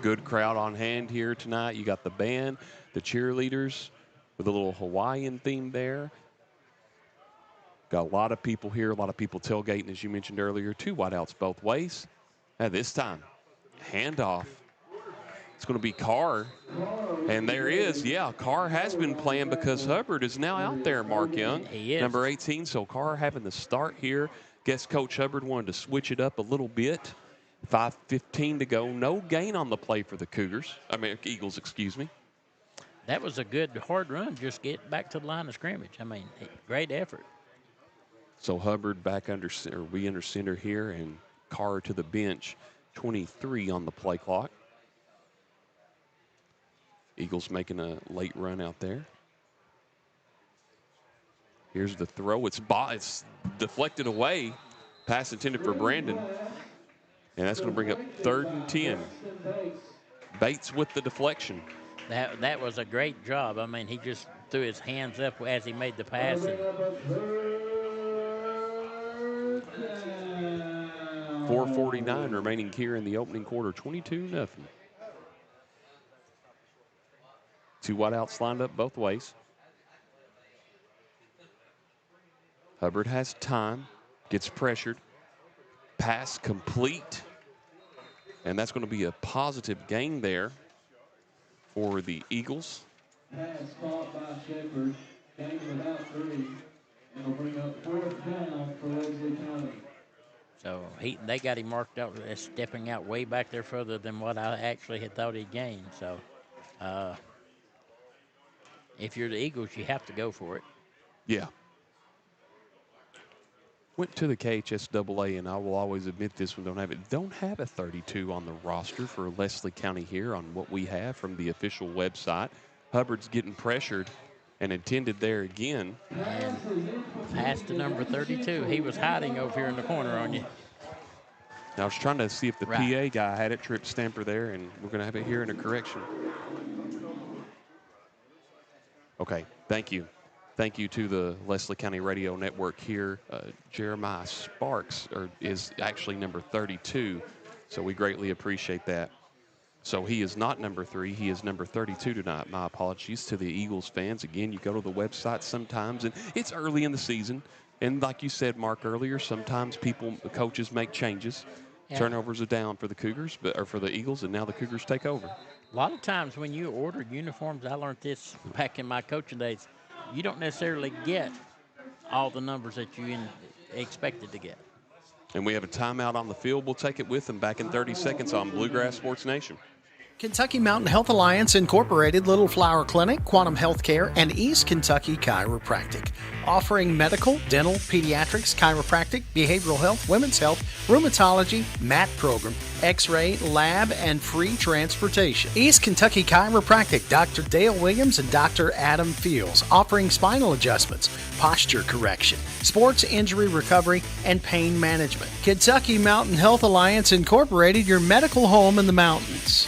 Good crowd on hand here tonight. You got the band, the cheerleaders with a little Hawaiian theme there. Got a lot of people here, a lot of people tailgating, as you mentioned earlier. 2 wideouts both ways. And this time, handoff. It's going to be Carr. And there is, Carr has been playing because Hubbard is now out there, Mark Young. He is. Number 18, so Carr having the start here. Guess Coach Hubbard wanted to switch it up a little bit. 5:15 to go. No gain on the play for the Eagles, excuse me. That was a good hard run. Just get back to the line of scrimmage. I mean, great effort. So Hubbard back under center here, and Carr to the bench. 23 on the play clock. Eagles making a late run out there. Here's the throw. It's deflected away. Pass intended for Brandon. And that's going to bring up 3rd and 10. Bates with the deflection. That was a great job. I mean, he just threw his hands up as he made the pass. And 4:49 remaining here in the opening quarter. 22-0. 2 wideouts lined up both ways. Hubbard has time, gets pressured. Pass complete, and that's going to be a positive gain there for the Eagles. Pass caught by Shepherd, gain without 3, and will bring up 4th down for Leslie County. So they got him marked out as stepping out way back there further than what I actually had thought he'd gained. So if you're the Eagles, you have to go for it. Yeah. Went to the KHSAA, and I will always admit this one, don't have a 32 on the roster for Leslie County here on what we have from the official website. Hubbard's getting pressured and intended there again. And pass to number 32. He was hiding over here in the corner on you. I was trying to see if the Right. PA guy had it, Trip Stamper there, and we're going to have it here in a correction. Okay, thank you. Thank you to the Leslie County Radio Network here. Jeremiah Sparks is actually number 32, so we greatly appreciate that. So he is not number 3. He is number 32 tonight. My apologies to the Eagles fans. Again, you go to the website sometimes, and it's early in the season. And like you said, Mark, earlier, sometimes coaches make changes. Yeah. Turnovers are down for the Cougars, or for the Eagles, and now the Cougars take over. A lot of times when you order uniforms, I learned this back in my coaching days, you don't necessarily get all the numbers that you expected to get. And we have a timeout on the field. We'll take it with them back in 30 seconds on Bluegrass Sports Nation. Kentucky Mountain Health Alliance Incorporated, Little Flower Clinic, Quantum Healthcare, and East Kentucky Chiropractic. Offering medical, dental, pediatrics, chiropractic, behavioral health, women's health, rheumatology, MAT program, x-ray, lab, and free transportation. East Kentucky Chiropractic, Dr. Dale Williams and Dr. Adam Fields. Offering spinal adjustments, posture correction, sports injury recovery, and pain management. Kentucky Mountain Health Alliance Incorporated, your medical home in the mountains.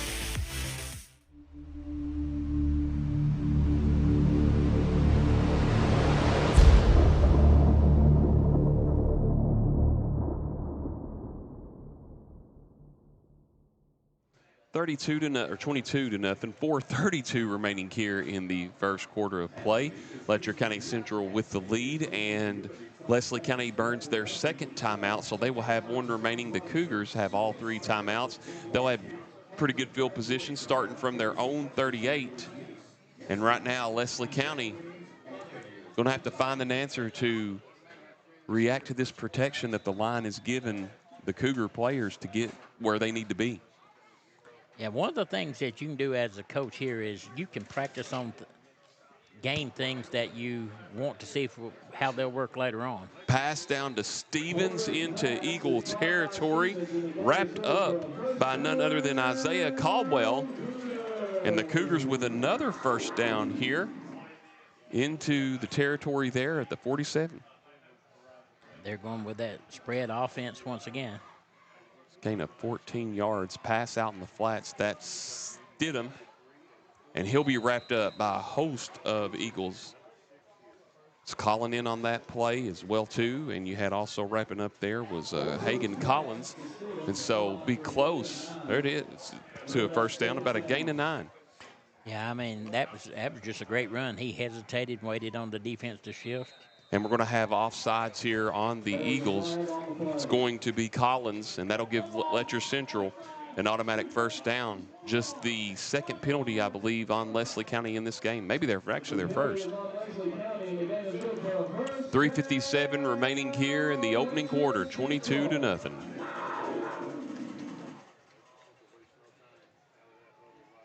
Or 22 to nothing. 4:32 remaining here in the first quarter of play. Letcher County Central with the lead, and Leslie County burns their second timeout, so they will have one remaining. The Cougars have all 3 timeouts. They'll have pretty good field position starting from their own 38. And right now, Leslie County going to have to find an answer to react to this protection that the line is giving the Cougar players to get where they need to be. Yeah, one of the things that you can do as a coach here is you can practice on game things that you want to see how they'll work later on. Pass down to Stevens into Eagle territory, wrapped up by none other than Isaiah Caldwell. And the Cougars with another first down here into the territory there at the 47. They're going with that spread offense once again. Gain of 14 yards, pass out in the flats. That's Stidham, and he'll be wrapped up by a host of Eagles. It's calling in on that play as well, too, and you had also wrapping up there was Hagan Collins, and so be close. There it is, to a first down, about a gain of 9. Yeah, I mean, that was just a great run. He hesitated and waited on the defense to shift. And we're going to have offsides here on the Eagles. It's going to be Collins, and that'll give Letcher Central an automatic first down. Just the second penalty, I believe, on Leslie County in this game. Maybe they're actually their first. 3:57 remaining here in the opening quarter, 22 to nothing.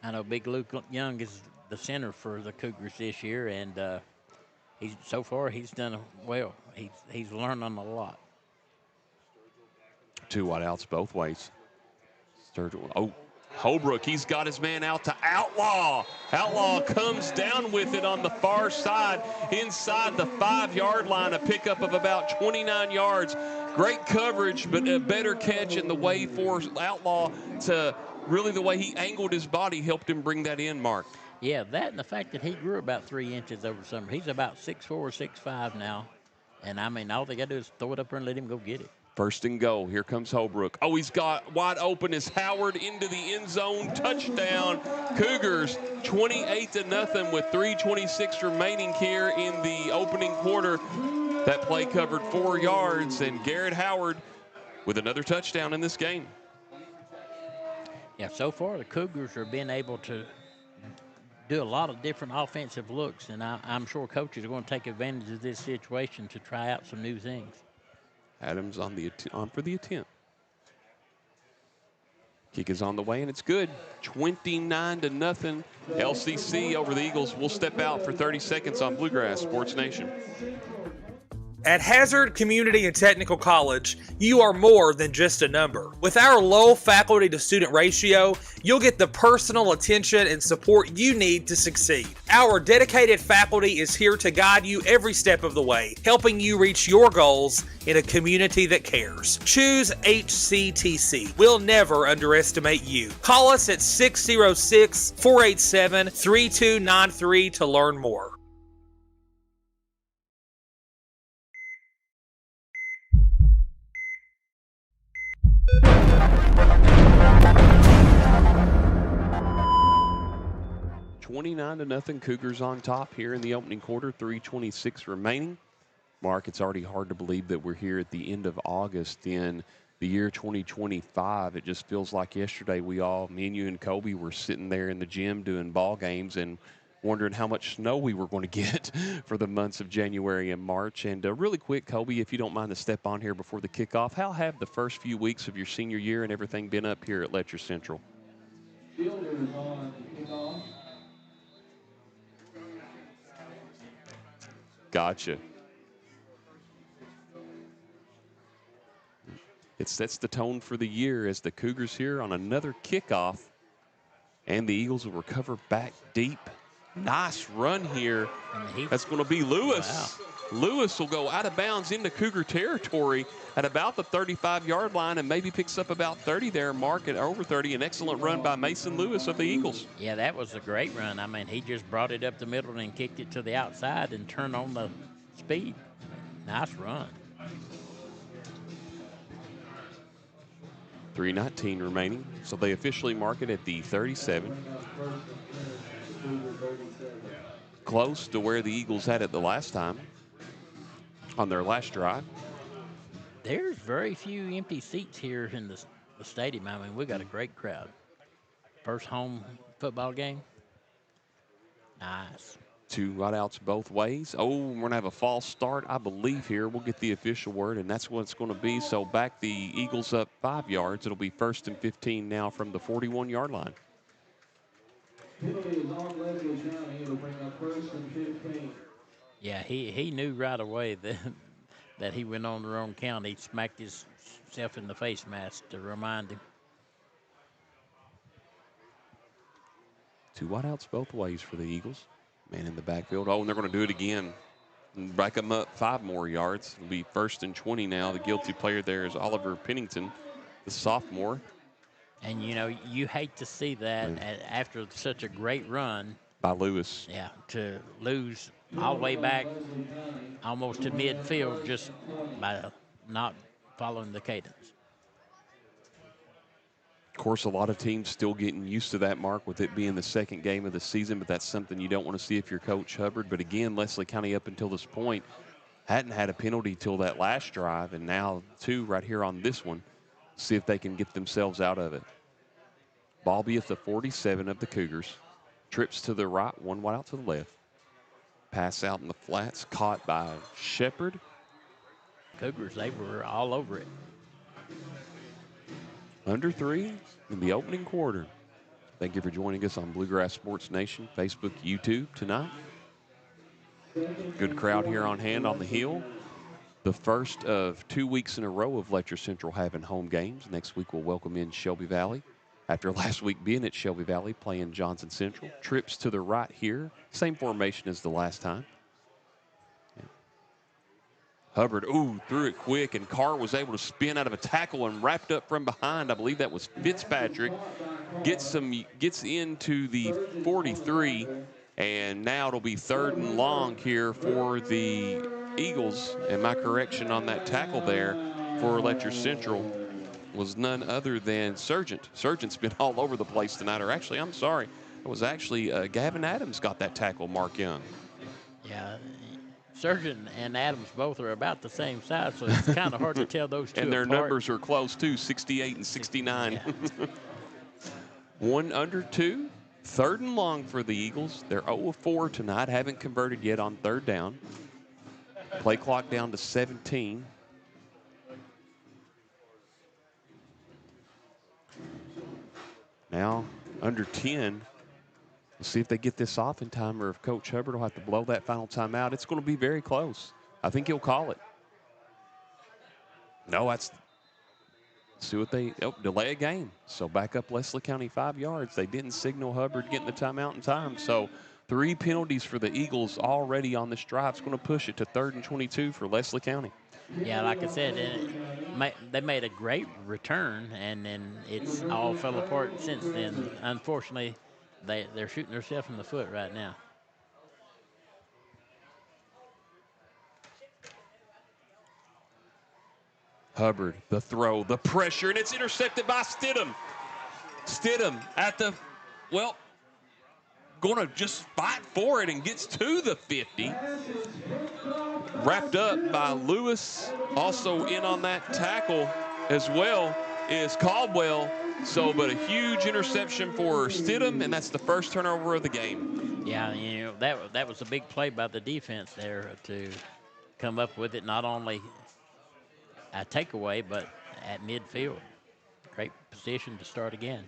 I know Big Luke Young is the center for the Cougars this year, and so far he's done well. He's learning a lot. 2 wideouts both ways. Oh, Holbrook, he's got his man out to Outlaw. Outlaw comes down with it on the far side inside the 5-yard line, a pickup of about 29 yards. Great coverage, but a better catch in the way for Outlaw to really the way he angled his body helped him bring that in, Mark. Yeah, that and the fact that he grew about 3 inches over summer. He's about 6'4", 6'5" now. And, I mean, all they got to do is throw it up there and let him go get it. First and goal. Here comes Holbrook. Oh, he's got wide open is Howard into the end zone. Touchdown. Cougars 28 to nothing with 3:26 remaining here in the opening quarter. That play covered 4 yards, and Garrett Howard with another touchdown in this game. Yeah, so far the Cougars are being able to do a lot of different offensive looks, and I'm sure coaches are going to take advantage of this situation to try out some new things. Adams on for the attempt. Kick is on the way, and it's good. 29 to nothing. LCC over the Eagles. We'll step out for 30 seconds on Bluegrass Sports Nation. At Hazard Community and Technical College, you are more than just a number. With our low faculty to student ratio, you'll get the personal attention and support you need to succeed. Our dedicated faculty is here to guide you every step of the way, helping you reach your goals in a community that cares. Choose HCTC. We'll never underestimate you. Call us at 606-487-3293 to learn more. $29-0 Cougars on top here in the opening quarter, 3:26 remaining. Mark, it's already hard to believe that we're here at the end of August in the year 2025. It just feels like yesterday me and you and Kobe were sitting there in the gym doing ball games and wondering how much snow we were going to get for the months of January and March. And really quick, Kobe, if you don't mind to step on here before the kickoff, how have the first few weeks of your senior year and everything been up here at Letcher Central? Fielders on kickoff. Gotcha. It sets the tone for the year as the Cougars here on another kickoff. And the Eagles will recover back deep. Nice run here. That's going to be Lewis. Wow. Lewis will go out of bounds into Cougar territory at about the 35-yard line and maybe picks up about 30 there, Mark, at over 30. An excellent run by Mason Lewis of the Eagles. Yeah, that was a great run. I mean, he just brought it up the middle and kicked it to the outside and turned on the speed. Nice run. 3:19 remaining, so they officially mark it at the 37. Close to where the Eagles had it the last time on their last drive. There's very few empty seats here in the stadium. I mean, we got a great crowd. First home football game. Nice. 2 wideouts both ways. Oh, we're going to have a false start, I believe, here. We'll get the official word, and that's what it's going to be. So back the Eagles up 5 yards. It'll be 1st and 15 now from the 41-yard line. Penalty is on Leslie County. It'll bring up 1st and 15. Yeah, he knew right away that he went on the wrong count. He smacked himself in the face mask to remind him. 2 wideouts both ways for the Eagles. Man in the backfield. Oh, and they're going to do it again. Back them up 5 more yards. It'll be 1st and 20 now. The guilty player there is Oliver Pennington, the sophomore. And, you know, you hate to see that after such a great run. By Lewis. Yeah, to lose all the way back almost to midfield just by not following the cadence. Of course, a lot of teams still getting used to that, Mark, with it being the second game of the season, but that's something you don't want to see if you're Coach Hubbard. But again, Leslie County up until this point hadn't had a penalty till that last drive, and now 2 right here on this one. See if they can get themselves out of it. Ball be at the 47 of the Cougars. Trips to the right, 1 wide out to the left. Pass out in the flats, caught by Shepard. Cougars, they were all over it. Under 3 in the opening quarter. Thank you for joining us on Bluegrass Sports Nation, Facebook, YouTube tonight. Good crowd here on hand on the hill. The first of 2 weeks in a row of Letcher Central having home games. Next week we'll welcome in Shelby Valley. After last week being at Shelby Valley playing Johnson Central. Trips to the right here. Same formation as the last time. Hubbard, threw it quick, and Carr was able to spin out of a tackle and wrapped up from behind. I believe that was Fitzpatrick. Gets into the 43, and now it'll be 3rd and long here for the Eagles. And my correction on that tackle there for Letcher Central was none other than Sargent. Sargent's been all over the place tonight, or actually, I'm sorry. It was actually Gavin Adams got that tackle, Mark Young. Yeah. Sargent and Adams both are about the same size, so it's kind of hard to tell those two And their apart. numbers are close, too, 68 and 69. Yeah. 1 under 2, 3rd and long for the Eagles. They're 0 of 4 tonight, haven't converted yet on 3rd down. Play clock down to 17. Now, under 10. We'll see if they get this off in time or if Coach Hubbard will have to blow that final timeout. It's going to be very close. I think he'll call it. No, that's see what they delay a game. So back up Leslie County 5 yards. They didn't signal Hubbard getting the timeout in time. So 3 penalties for the Eagles already on this drive. It's going to push it to 3rd and 22 for Leslie County. Yeah, like I said, they made a great return, and then it's all fell apart since then. Unfortunately, they're shooting themselves in the foot right now. Hubbard, the throw, the pressure, and it's intercepted by Stidham. Stidham at the, going to just fight for it and gets to the 50. Wrapped up by Lewis. Also in on that tackle as well is Caldwell. So, but a huge interception for Stidham, and that's the first turnover of the game. Yeah, that was a big play by the defense there to come up with it. Not only a takeaway, but at midfield. Great position to start again.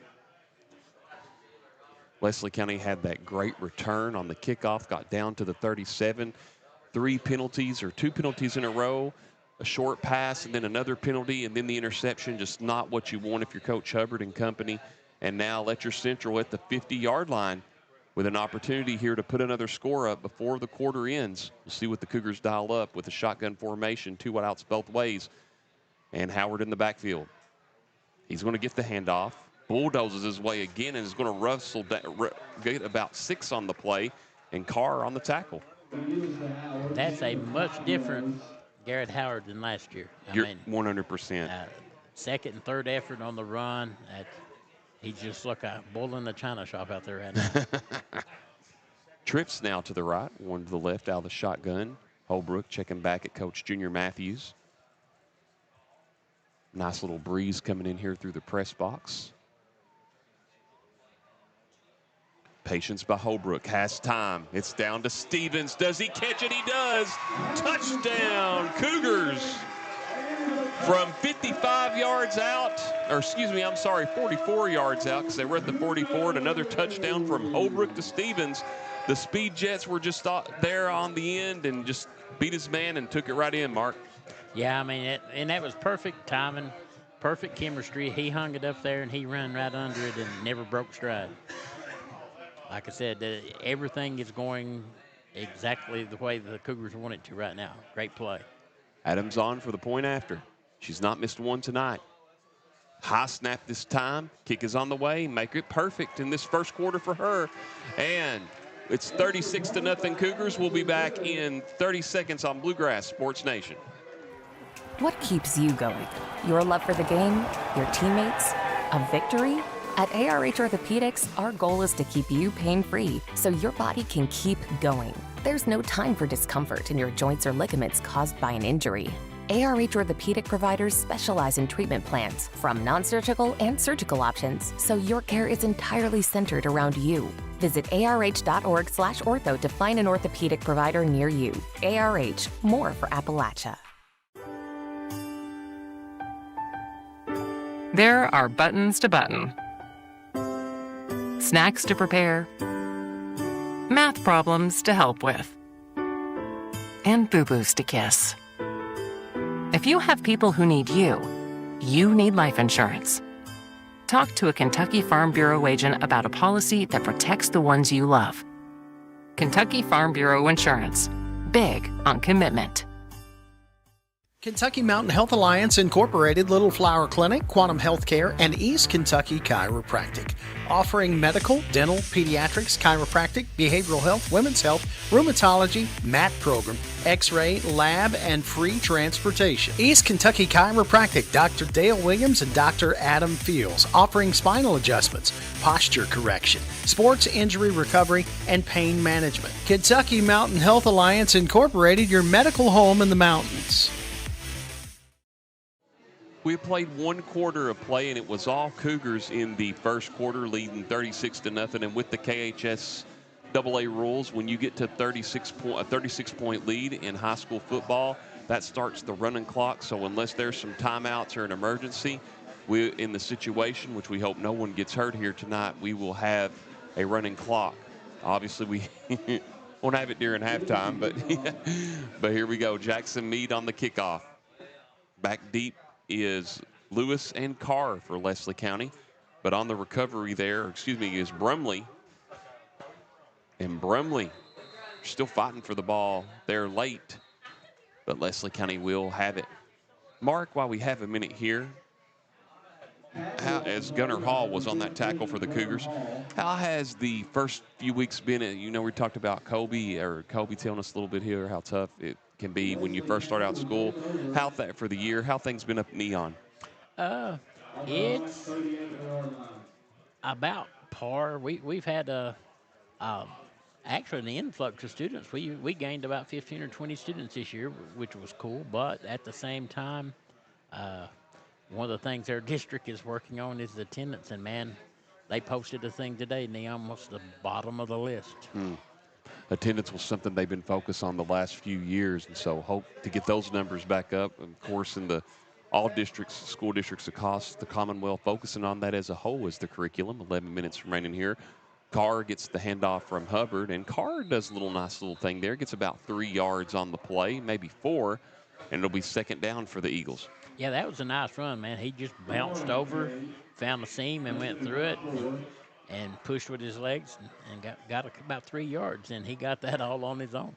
Leslie County had that great return on the kickoff, got down to the 37. 3 penalties or 2 penalties in a row, a short pass and then another penalty and then the interception, just not what you want if you're Coach Hubbard and company. And now Letcher Central at the 50-yard line with an opportunity here to put another score up before the quarter ends. We'll see what the Cougars dial up with a shotgun formation, 2 wideouts both ways. And Howard in the backfield. He's going to get the handoff, bulldozes his way again, and is going to get about 6 on the play, and Carr on the tackle. That's a much different Garrett Howard than last year. You're 100%. Second and third effort on the run. He's just like a bull in the china shop out there right now. Trips now to the right, one to the left out of the shotgun. Holbrook checking back at Coach Junior Matthews. Nice little breeze coming in here through the press box. Patience by Holbrook, has time. It's down to Stevens. Does he catch it? He does. Touchdown, Cougars. From 55 yards out, or excuse me, I'm sorry, 44 yards out, because they were at the 44, and another touchdown from Holbrook to Stevens. The Speed Jets were just there on the end and just beat his man and took it right in, Mark. Yeah, I mean, and that was perfect timing, perfect chemistry. He hung it up there, and he ran right under it and never broke stride. Like I said, everything is going exactly the way the Cougars want it to right now. Great play. Adams on for the point after. She's not missed one tonight. High snap this time. Kick is on the way. Make it perfect in this first quarter for her. And it's 36-0 Cougars. We'll be back in 30 seconds on Bluegrass Sports Nation. What keeps you going? Your love for the game? Your teammates? A victory? At ARH Orthopedics, our goal is to keep you pain-free so your body can keep going. There's no time for discomfort in your joints or ligaments caused by an injury. ARH Orthopedic providers specialize in treatment plans, from non-surgical and surgical options, so your care is entirely centered around you. Visit arh.org/ortho to find an orthopedic provider near you. ARH, more for Appalachia. There are buttons to button, snacks to prepare, math problems to help with, and boo-boos to kiss. If you have people who need you, you need life insurance. Talk to a Kentucky Farm Bureau agent about a policy that protects the ones you love. Kentucky Farm Bureau Insurance. Big on commitment. Kentucky Mountain Health Alliance Incorporated, Little Flower Clinic, Quantum Healthcare, and East Kentucky Chiropractic. Offering medical, dental, pediatrics, chiropractic, behavioral health, women's health, rheumatology, MAT program, x-ray, lab, and free transportation. East Kentucky Chiropractic, Dr. Dale Williams and Dr. Adam Fields. Offering spinal adjustments, posture correction, sports injury recovery, and pain management. Kentucky Mountain Health Alliance Incorporated, your medical home in the mountains. We played one quarter of play, and it was all Cougars in the first quarter, leading 36-0. And with the KHS AA rules, when you get to a 36-point lead in high school football, that starts the running clock. So unless there's some timeouts or an emergency, in the situation, which we hope no one gets hurt here tonight, we will have a running clock. Obviously, we won't have it during halftime, but here we go. Jackson Meade on the kickoff. Back deep is Lewis and Carr for Leslie County. But on the recovery there, is Brumley. And Brumley still fighting for the ball. They're late, but Leslie County will have it. Mark, while we have a minute here, as Gunnar Hall was on that tackle for the Cougars, how has the first few weeks been? We talked about Kobe telling us a little bit here how tough it can be when you first start out school. How for the year? How things been up at Neon? It's about par. We've had actually an influx of students. We gained about 15 or 20 students this year, which was cool. But at the same time, one of the things our district is working on is attendance. And man, they posted a thing today, and they almost the bottom of the list. Attendance was something they've been focused on the last few years, and so hope to get those numbers back up. Of course, in all districts, school districts across the Commonwealth, focusing on that as a whole is the curriculum. 11 minutes remaining here. Carr gets the handoff from Hubbard, and Carr does a nice little thing there. Gets about 3 yards on the play, maybe 4, and it'll be second down for the Eagles. Yeah, that was a nice run, man. He just bounced over, found the seam, and went through it, and pushed with his legs, and got about 3 yards, and he got that all on his own.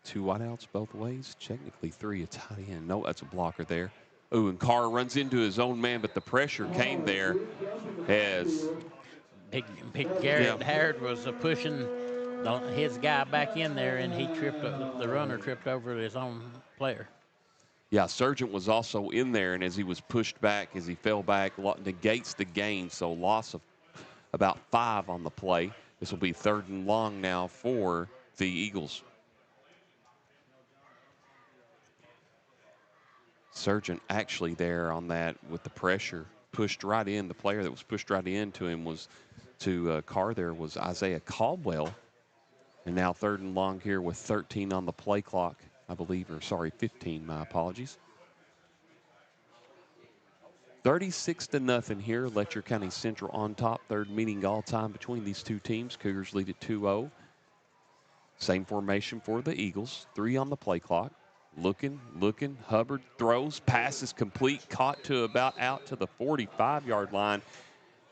Two wideouts both ways. Technically 3 a tight end. No, that's a blocker there. Ooh, and Carr runs into his own man, but the pressure came there as Big Garrett Harrod was pushing his guy back in there, and the runner tripped over his own player. Yeah, Sargent was also in there, and as he was pushed back, as he fell back, negates the gain, so loss of about 5 on the play. This will be 3rd and long now for the Eagles. Sargent actually there on that with the pressure, pushed right in. The player that was pushed right into him Carr there was Isaiah Caldwell. And now 3rd and long here with 13 on the play clock, I believe, 15, my apologies. 36-0 here. Letcher County Central on top. 3rd meeting all time between these two teams. Cougars lead at 2-0. Same formation for the Eagles. 3 on the play clock. Looking. Hubbard throws. Pass is complete. Caught to about out to the 45-yard line.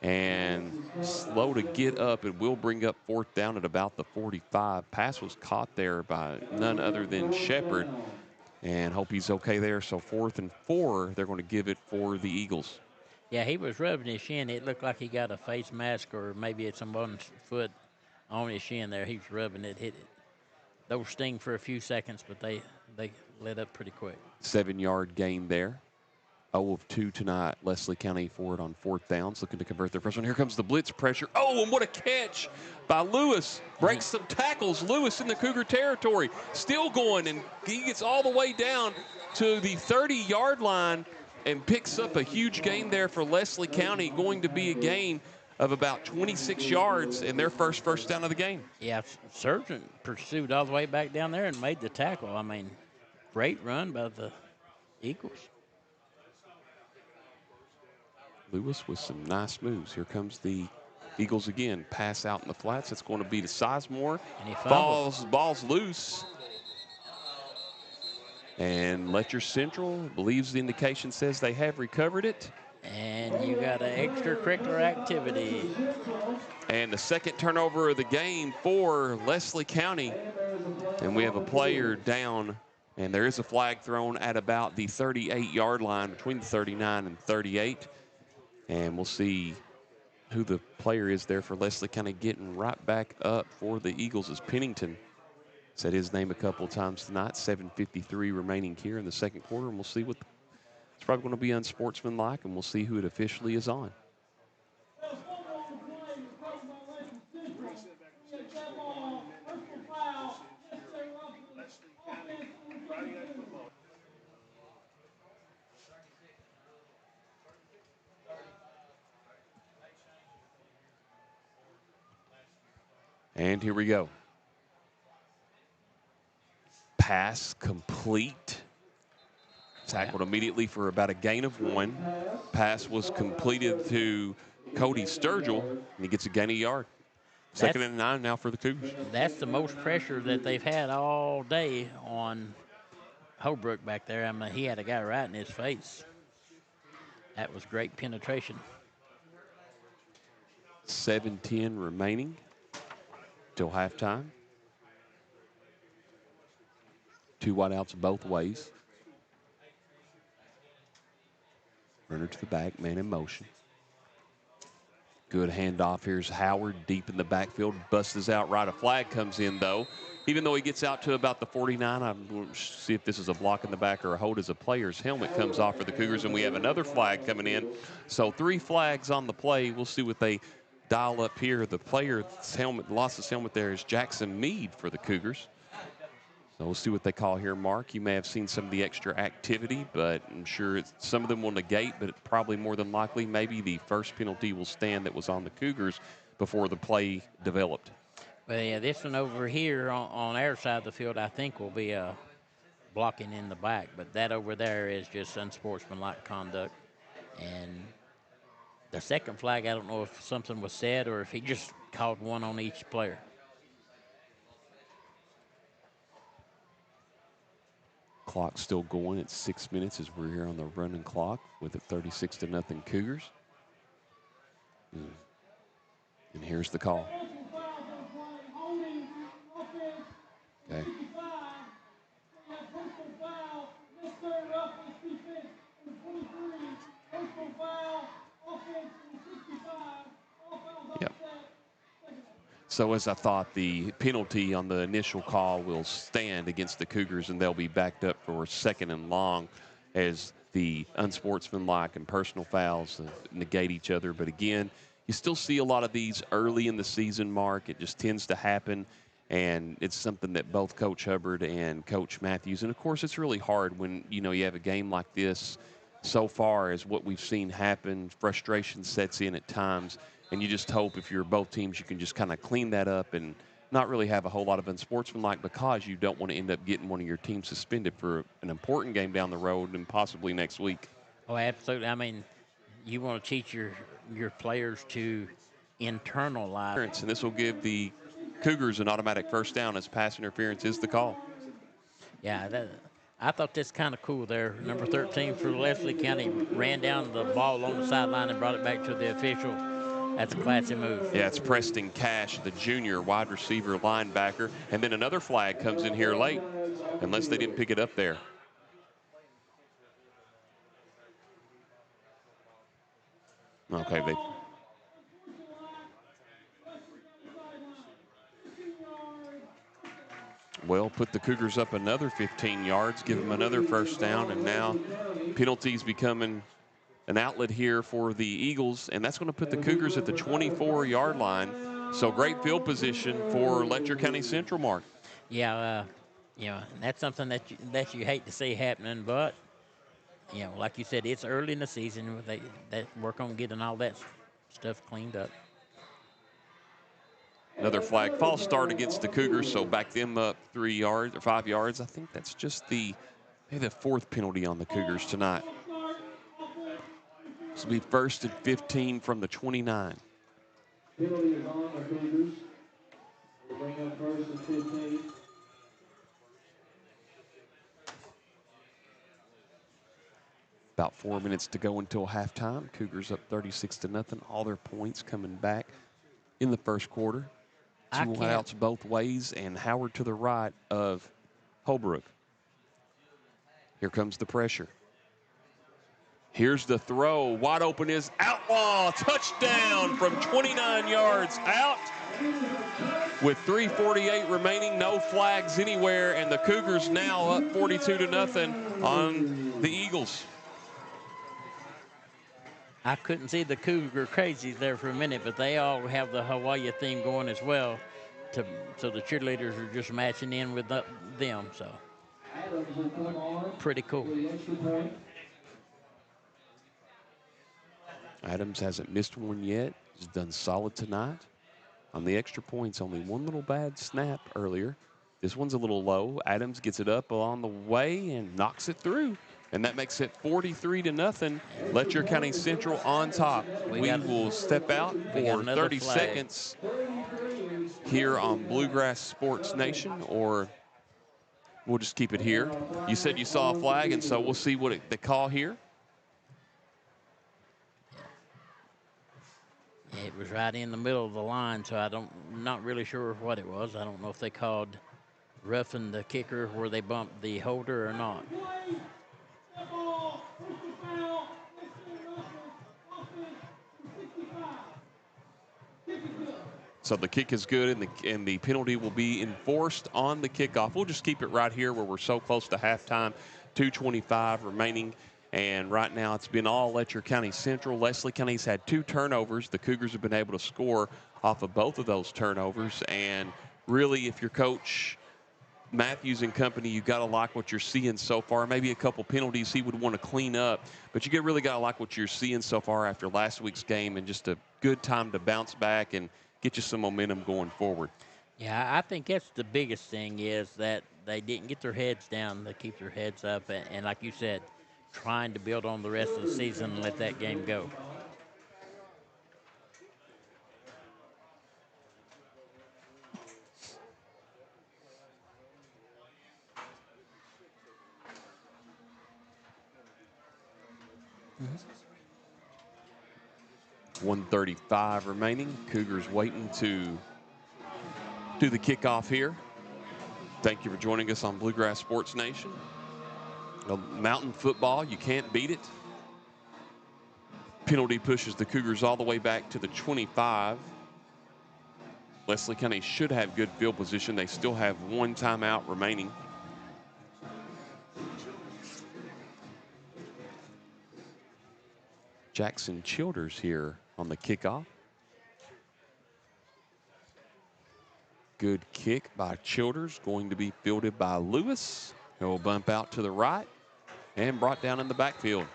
And slow to get up. It will bring up 4th down at about the 45. Pass was caught there by none other than Shepard. And hope he's okay there. So 4th and 4, they're going to give it for the Eagles. Yeah, he was rubbing his shin. It looked like he got a face mask, or maybe it's someone's foot on his shin there. He was rubbing it, hit it. Those sting for a few seconds, but they let up pretty quick. 7-yard gain there. 0 of 2 tonight. Leslie County forward on 4th downs, looking to convert their first one. Here comes the blitz pressure. Oh, and what a catch by Lewis. Breaks some tackles. Lewis in the Cougar territory. Still going, and he gets all the way down to the 30-yard line and picks up a huge gain there for Leslie County. Going to be a gain of about 26 yards and their first down of the game. Yeah, Sargent pursued all the way back down there and made the tackle. I mean, great run by the Eagles. Lewis with some nice moves. Here comes the Eagles again. Pass out in the flats. It's going to be to Sizemore. And he ball's loose. And Letcher Central believes the indication says they have recovered it. And you got an extracurricular activity. And the second turnover of the game for Leslie County. And we have a player down, and there is a flag thrown at about the 38-yard line, between the 39 and 38. And we'll see who the player is there for Leslie County. Getting right back up for the Eagles is Pennington. Said his name a couple of times tonight. 7:53 remaining here in the second quarter, and we'll see what it's probably going to be unsportsmanlike, and we'll see who it officially is on. And here we go. Pass complete. Tackled immediately for about a gain of 1. Pass was completed to Cody Sturgill, and he gets a gain of yard. Second and 9 now for the Cougars. That's the most pressure that they've had all day on Holbrook back there. I mean, he had a guy right in his face. That was great penetration. 7:10 remaining till halftime. 2 wideouts both ways. Runner to the back, man in motion. Good handoff. Here's Howard deep in the backfield. Busts out right. A flag comes in, though. Even though he gets out to about the 49, I'm going to see if this is a block in the back or a hold as a player's helmet comes off for the Cougars, and we have another flag coming in. So 3 flags on the play. We'll see what they dial up here. The player's helmet, lost his helmet there, is Jackson Mead for the Cougars. So we'll see what they call here, Mark. You may have seen some of the extra activity, but I'm sure some of them will negate, but probably more than likely maybe the first penalty will stand that was on the Cougars before the play developed. Well, yeah, this one over here on our side of the field, I think, will be blocking in the back, but that over there is just unsportsmanlike conduct. And the second flag, I don't know if something was said or if he just called one on each player. Clock still going at 6 minutes as we're here on the running clock with it 36-0 Cougars. And here's the call. Okay. Yep. So as I thought, the penalty on the initial call will stand against the Cougars, and they'll be backed up for 2nd and long as the unsportsmanlike and personal fouls negate each other. But again, you still see a lot of these early in the season, Mark. It just tends to happen, and it's something that both Coach Hubbard and Coach Matthews, and of course it's really hard when you have a game like this. So far as what we've seen happen, frustration sets in at times. And you just hope if you're both teams, you can just kind of clean that up and not really have a whole lot of unsportsmanlike, because you don't want to end up getting one of your teams suspended for an important game down the road and possibly next week. Oh, absolutely. I mean, you want to teach your players to internalize. And this will give the Cougars an automatic first down as pass interference is the call. Yeah, I thought that's kind of cool there. Number 13 for Leslie County ran down the ball on the sideline and brought it back to the official. That's a classy move. Yeah, it's Preston Cash, the junior wide receiver linebacker. And then another flag comes in here late, unless they didn't pick it up there. Okay, they... Well, put the Cougars up another 15 yards, give them another first down, and now penalties becoming an outlet here for the Eagles, and that's going to put the Cougars at the 24-yard line. So great field position for Letcher County Central, Mark. Yeah, that's something that you hate to see happening, but like you said, it's early in the season. They work on getting all that stuff cleaned up. Another flag, false start against the Cougars, so back them up 3 yards or 5 yards. I think that's just maybe the 4th penalty on the Cougars tonight. This will be 1st and 15 from the 29. Penalty is on the Cougars. We'll bring up 1st and 15. About 4 minutes to go until halftime. Cougars up 36-0. All their points coming back in the first quarter. 2 wideouts both ways, and Howard to the right of Holbrook. Here comes the pressure. Here's the throw. Wide open is Outlaw. Touchdown from 29 yards out. With 3:48 remaining, no flags anywhere, and the Cougars now up 42-0 on the Eagles. I couldn't see the Cougar crazies there for a minute, but they all have the Hawaii theme going as well. So the cheerleaders are just matching in with them. So pretty cool. Adams hasn't missed one yet. He's done solid tonight. On the extra points, only one little bad snap earlier. This one's a little low. Adams gets it up along the way and knocks it through. And that makes it 43-0. Letcher County Central on top. We will step out for 30 seconds. here on Bluegrass Sports Nation, or we'll just keep it here. You said you saw a flag, and so we'll see what they call here. It was right in the middle of the line, so I'm not really sure what it was. I don't know if they called roughing the kicker where they bumped the holder or not. So the kick is good, and the penalty will be enforced on the kickoff. We'll just keep it right here where we're so close to halftime. 2:25 remaining, and right now it's been all Letcher County Central. Leslie County's had 2 turnovers. The Cougars have been able to score off of both of those turnovers, and really, if you're Coach Matthews and company, you got to like what you're seeing so far. Maybe a couple penalties he would want to clean up, but you really got to like what you're seeing so far after last week's game, and just a good time to bounce back and get you some momentum going forward. Yeah, I think that's the biggest thing, is that they didn't get their heads down. They keep their heads up, and like you said, trying to build on the rest of the season and let that game go. Mm-hmm. 1:35 remaining. Cougars waiting to do the kickoff here. Thank you for joining us on Bluegrass Sports Nation. Mountain football, you can't beat it. Penalty pushes the Cougars all the way back to the 25. Leslie County should have good field position. They still have 1 timeout remaining. Jackson Childers here on the kickoff. Good kick by Childers, going to be fielded by Lewis. He'll bump out to the right and brought down in the backfield.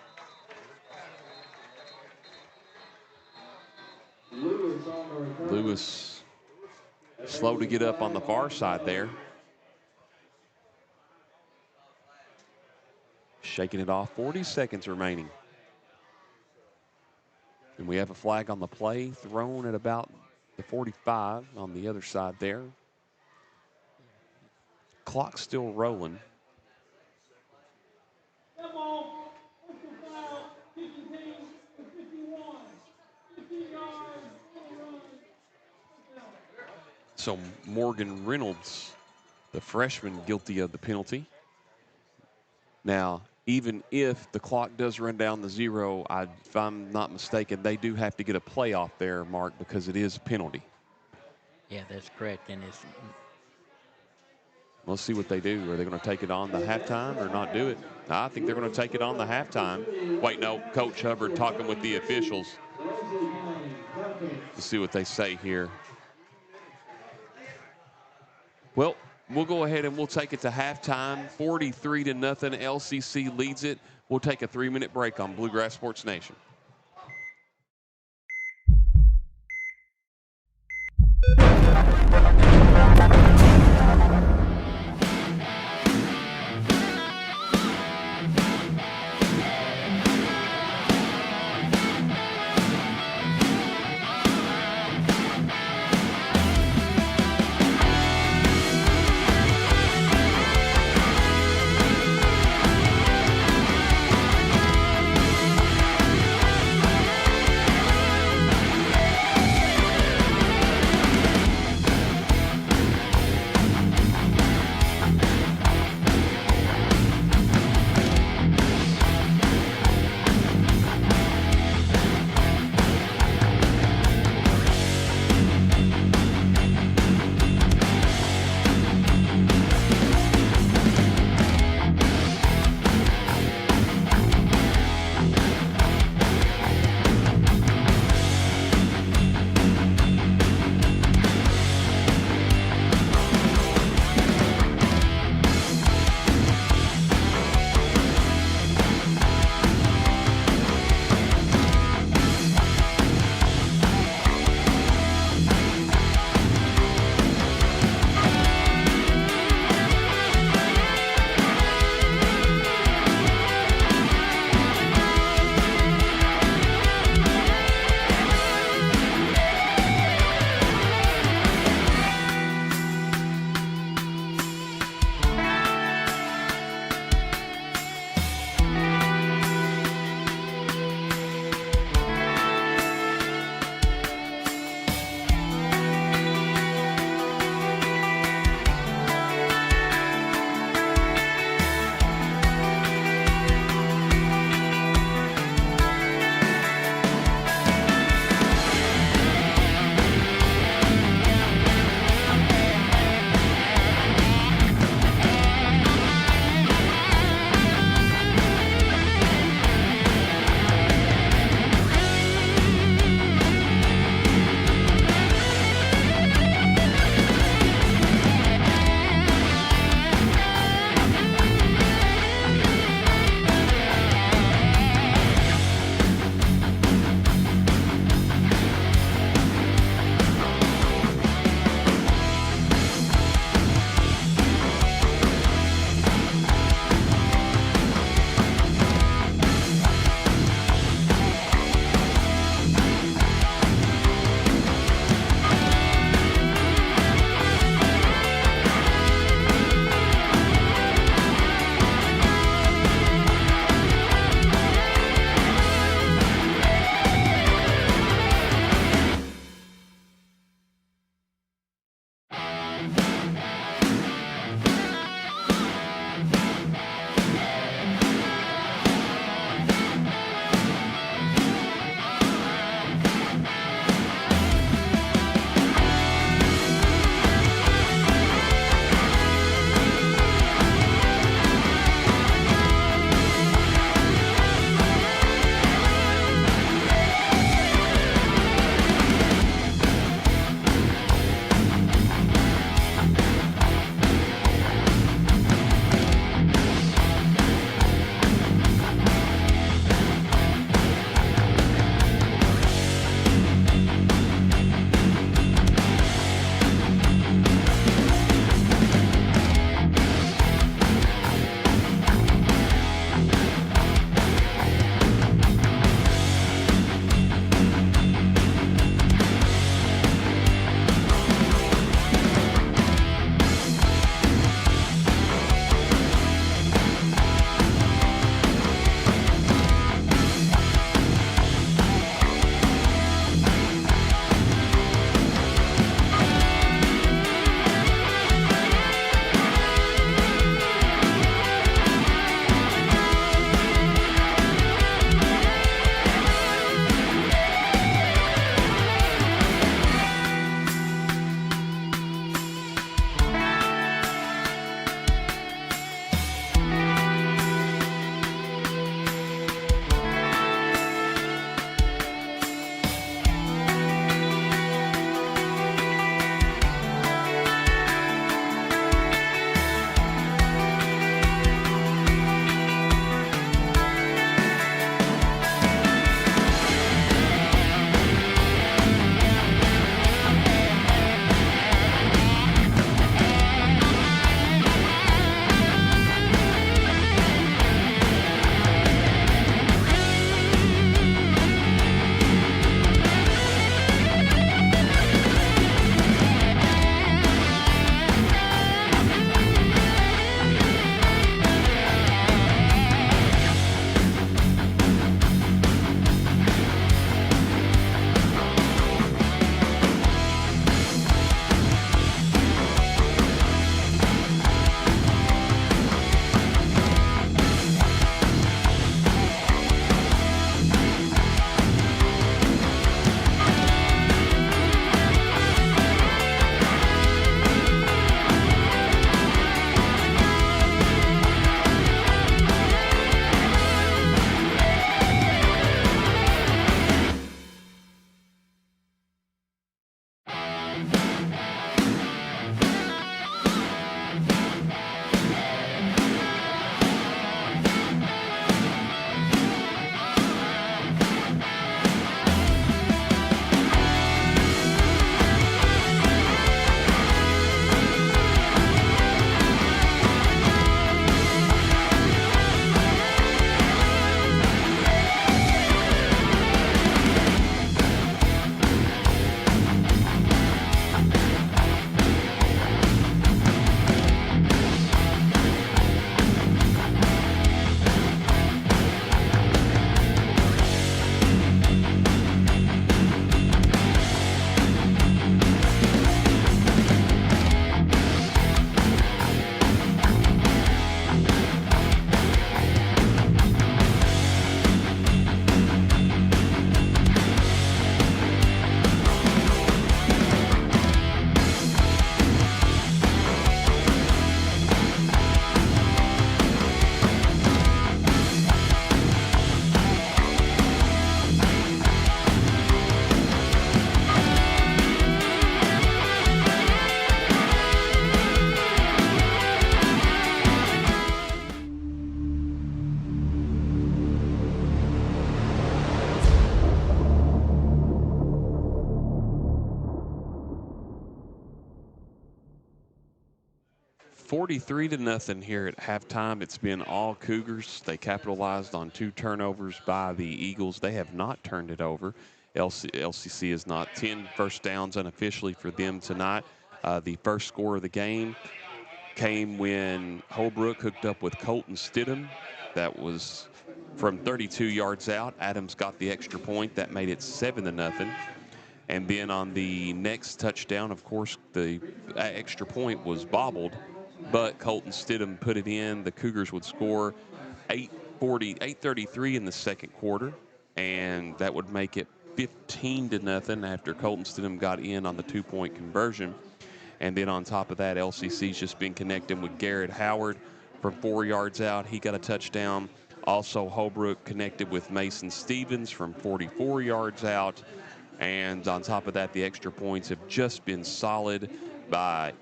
Lewis slow to get up on the far side there. Shaking it off, 40 seconds remaining. And we have a flag on the play, thrown at about the 45 on the other side there. Clock still rolling. So Morgan Reynolds, the freshman, guilty of the penalty. Now, even if the clock does run down to 0, if I'm not mistaken, they do have to get a play off there, Mark, because it is a penalty. Yeah, that's correct. And it's We'll see what they do. Are they going to take it on the halftime or not do it? I think they're going to take it on the halftime. Wait, no, Coach Hubbard talking with the officials. Let's see what they say here. Well, we'll go ahead and we'll take it to halftime. 43-0. LCC leads it. We'll take a 3-minute break on Bluegrass Sports Nation. 43-0 here at halftime. It's been all Cougars. They capitalized on 2 turnovers by the Eagles. They have not turned it over. LCC is not 10 first downs unofficially for them tonight. The first score of the game came when Holbrook hooked up with Colton Stidham. That was from 32 yards out. Adams got the extra point. That made it 7-0. And then on the next touchdown, of course, the extra point was bobbled, but Colton Stidham put it in. The Cougars would score 8:33 in the second quarter, and that would make it 15-0 after Colton Stidham got in on the 2-point conversion. And then on top of that, LCC's just been connecting with Garrett Howard from 4 yards out. He got a touchdown. Also, Holbrook connected with Mason Stevens from 44 yards out. And on top of that, the extra points have just been solid by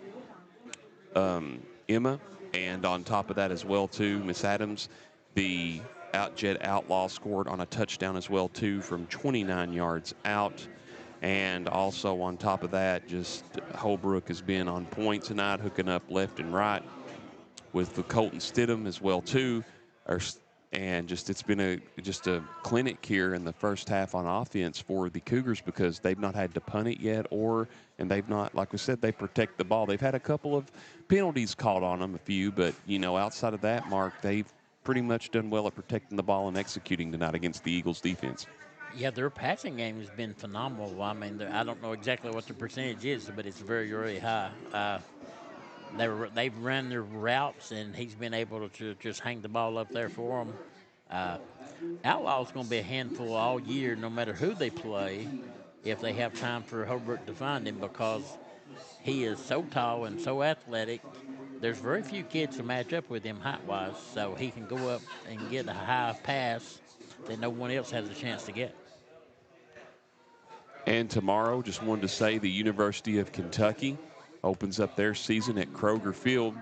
Emma. And on top of that as well, too, Miss Adams, the Outjet Outlaw scored on a touchdown as well, too, from 29 yards out. And also on top of that, just Holbrook has been on point tonight, hooking up left and right with the Colton Stidham as well, too. And just it's been a clinic here in the first half on offense for the Cougars because they've not had to punt it yet, and they've not, like we said, they protect the ball. They've had a couple of penalties called on them, a few, but outside of that, Mark, they've pretty much done well at protecting the ball and executing tonight against the Eagles defense. Yeah, their passing game has been phenomenal. I mean, I don't know exactly what the percentage is, but it's very, very high. They've run their routes, and he's been able to just hang the ball up there for them. Outlaw's going to be a handful all year, no matter who they play, if they have time for Holbrook to find him, because he is so tall and so athletic. There's very few kids to match up with him height-wise, so he can go up and get a high pass that no one else has a chance to get. And tomorrow, just wanted to say the University of Kentucky opens up their season at Cougar Field,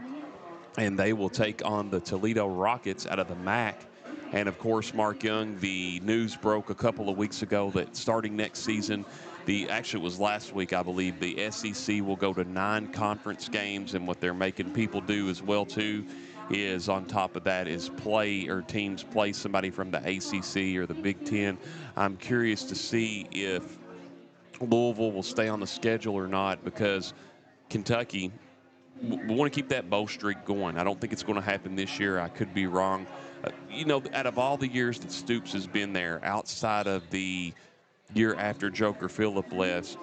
and they will take on the Toledo Rockets out of the MAC. And, of course, Mark Young, the news broke a couple of weeks ago that starting next season, actually it was last week, I believe, the SEC will go to 9 conference games, and what they're making people do as well, too, is on top of that is teams play somebody from the ACC or the Big Ten. I'm curious to see if Louisville will stay on the schedule or not, because Kentucky, we want to keep that bow streak going. I don't think it's going to happen this year. I could be wrong. Out of all the years that Stoops has been there, outside of the year after Joker Phillips left,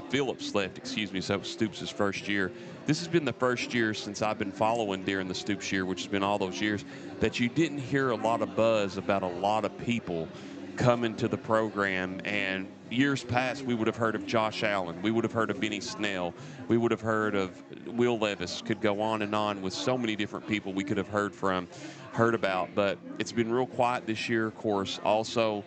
so Stoops' first year, this has been the first year since I've been following during the Stoops year, which has been all those years, that you didn't hear a lot of buzz about a lot of people coming to the program. And years past, we would have heard of Josh Allen. We would have heard of Benny Snell. We would have heard of Will Levis. Could go on and on with so many different people we could have heard about. But it's been real quiet this year, of course. Also,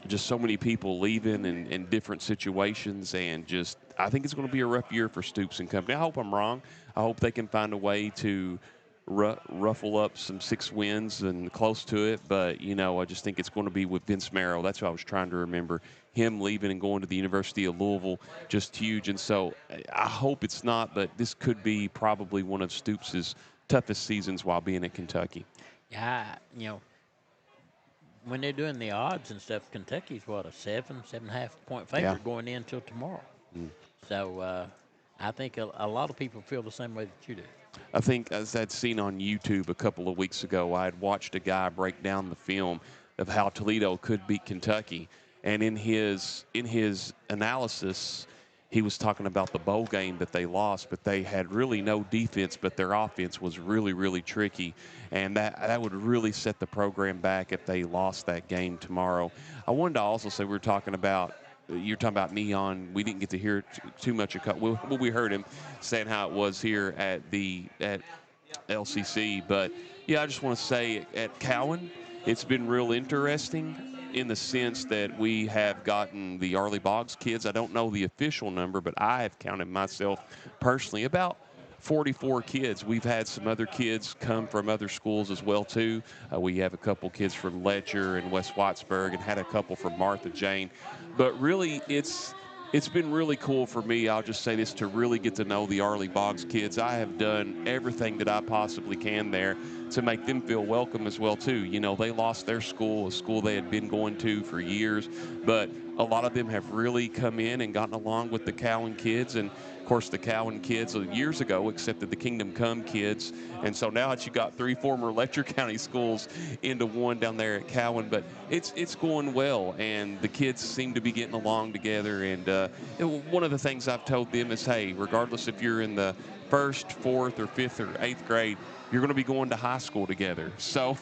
just so many people leaving in different situations. And just, I think it's going to be a rough year for Stoops and company. I hope I'm wrong. I hope they can find a way to ruffle up some 6 wins and close to it, but I just think it's going to be with Vince Marrow. That's what I was trying to remember. Him leaving and going to the University of Louisville, just huge. And so I hope it's not, but this could be probably one of Stoops' toughest seasons while being at Kentucky. Yeah, when they're doing the odds and stuff, Kentucky's a 7.5 point favorite going in until tomorrow. So I think a lot of people feel the same way that you do. I think, as I'd seen on YouTube a couple of weeks ago, I had watched a guy break down the film of how Toledo could beat Kentucky. And in his analysis, he was talking about the bowl game that they lost, but they had really no defense, but their offense was really, really tricky. And that would really set the program back if they lost that game tomorrow. I wanted to also say you're talking about Neon. We didn't get to hear too much. We heard him saying how it was here at LCC. But, yeah, I just want to say at Cowan, it's been real interesting in the sense that we have gotten the Arley Boggs kids. I don't know the official number, but I have counted myself personally about 44 kids. We've had some other kids come from other schools as well, too. We have a couple kids from Letcher and West Whitesburg and had a couple from Martha Jane. But really, it's it's been really cool for me, I'll just say this, to really get to know the Arley Boggs kids. I have done everything that I possibly can there to make them feel welcome as well, too. You know, they lost their school, a school they had been going to for years, but a lot of them have really come in and gotten along with the Cowan kids. And of course, the Cowan kids years ago accepted the Kingdom Come kids. And so now that you got 3 former Letcher County schools into one down there at Cowan, but it's going well, and the kids seem to be getting along together. And one of the things I've told them is, hey, regardless if you're in the 1st, 4th, or 5th, or 8th grade, you're going to be going to high school together. So,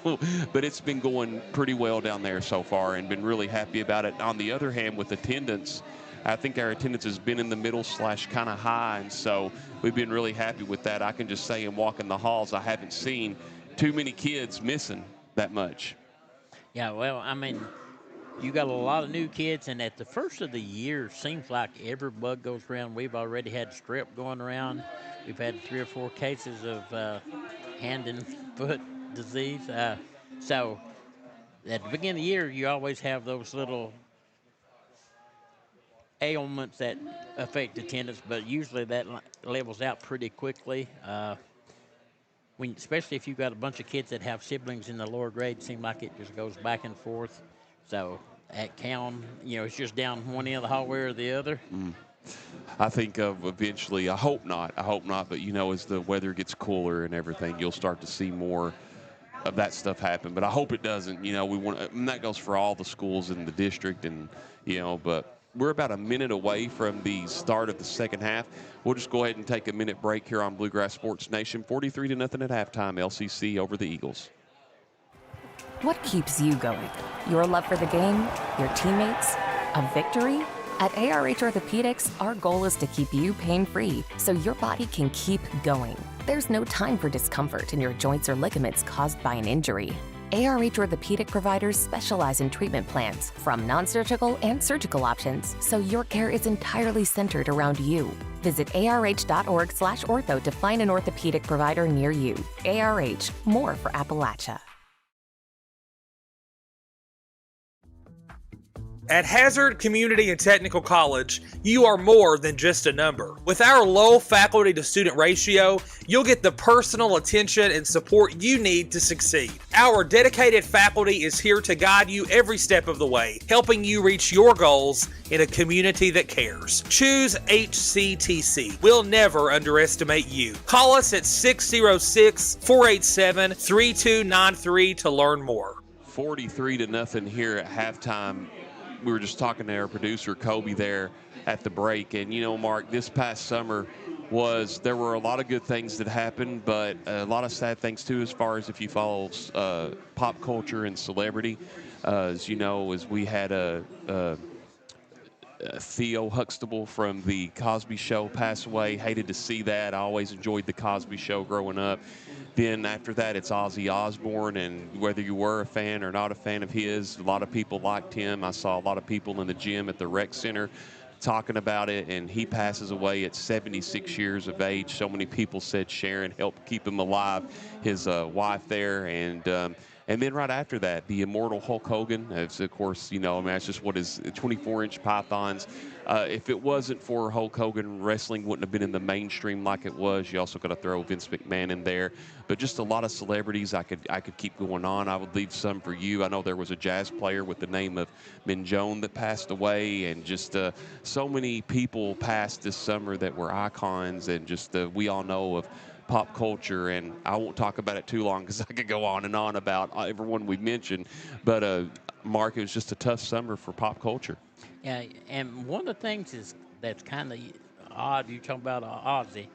but it's been going pretty well down there so far, and been really happy about it. On the other hand, with attendance, I think our attendance has been in the middle / kind of high, and so we've been really happy with that. I can just say, in walking the halls, I haven't seen too many kids missing that much. Yeah, well, I mean, you got a lot of new kids, and at the first of the year, seems like every bug goes around. We've already had strep going around. We've had 3 or 4 cases of hand and foot disease. So at the beginning of the year, you always have those little ailments that affect attendance, but usually that levels out pretty quickly. Especially if you've got a bunch of kids that have siblings in the lower grade, it seems like it just goes back and forth. So at Cowan, it's just down one end of the hallway or the other. I think eventually, I hope not, but as the weather gets cooler and everything, you'll start to see more of that stuff happen. But I hope it doesn't. We want, and that goes for all the schools in the district, and but we're about a minute away from the start of the second half. We'll just go ahead and take a minute break here on Bluegrass Sports Nation. 43-0 at halftime, LCC over the Eagles. What keeps you going? Your love for the game? Your teammates? A victory? At ARH Orthopedics, our goal is to keep you pain-free so your body can keep going. There's no time for discomfort in your joints or ligaments caused by an injury. ARH Orthopedic providers specialize in treatment plans, from non-surgical and surgical options, so your care is entirely centered around you. Visit arh.org/ortho to find an orthopedic provider near you. ARH, more for Appalachia. At Hazard Community and Technical College, you are more than just a number. With our low faculty to student ratio, you'll get the personal attention and support you need to succeed. Our dedicated faculty is here to guide you every step of the way, helping you reach your goals in a community that cares. Choose HCTC. We'll never underestimate you. Call us at 606-487-3293 to learn more. 43-0 here at halftime. We were just talking to our producer, Kobe, there at the break. And, Mark, this past summer there were a lot of good things that happened, but a lot of sad things, too, as far as if you follow pop culture and celebrity. As you know, as we had Theo Huxtable from the Cosby Show pass away. Hated to see that. I always enjoyed the Cosby Show growing up. Then after that, it's Ozzy Osbourne, and whether you were a fan or not a fan of his, a lot of people liked him. I saw a lot of people in the gym at the rec center talking about it, and he passes away at 76 years of age. So many people said Sharon helped keep him alive, his wife there, and then right after that, the immortal Hulk Hogan. It's, of course, it's just what is 24-inch pythons. If it wasn't for Hulk Hogan, wrestling wouldn't have been in the mainstream like it was. You also got to throw Vince McMahon in there. But just a lot of celebrities. I could keep going on. I would leave some for you. I know there was a jazz player with the name of Minjone that passed away, and just so many people passed this summer that were icons, and just we all know of pop culture. And I won't talk about it too long because I could go on and on about everyone we mentioned. But Mark, it was just a tough summer for pop culture. Yeah, and one of the things that's kind of odd, you talk about Ozzy,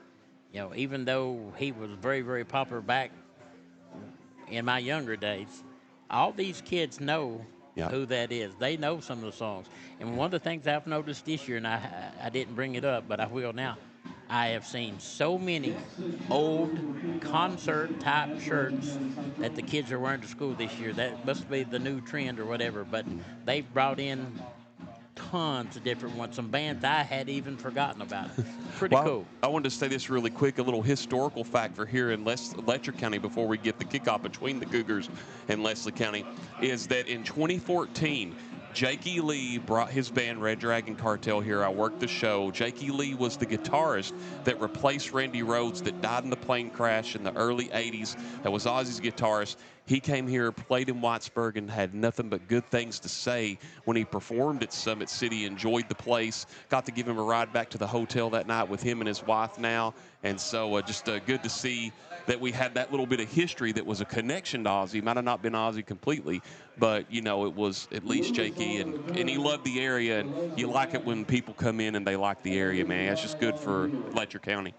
even though he was very, very popular back in my younger days, all these kids know who that is. They know some of the songs. And one of the things I've noticed this year, and I didn't bring it up, but I will now, I have seen so many old concert-type shirts that the kids are wearing to school this year. That must be the new trend or whatever, but they've brought in tons of different ones, some bands I had even forgotten about. Pretty cool. I wanted to say this really quick, a little historical fact for here in Letcher County before we get the kickoff between the Cougars and Leslie County, is that in 2014, Jakey Lee brought his band Red Dragon Cartel here. I worked the show. Jakey Lee was the guitarist that replaced Randy Rhoads that died in the plane crash in the early 80s. That was Ozzy's guitarist. He came here, played in Whitesburg, and had nothing but good things to say when he performed at Summit City. Enjoyed the place. Got to give him a ride back to the hotel that night with him and his wife now. And so just good to see that we had that little bit of history that was a connection to Ozzy. Might have not been Ozzy completely, but, you know, it was at least Jakey, and he loved the area. And you like it when people come in and they like the area, man. That's just good for Letcher County.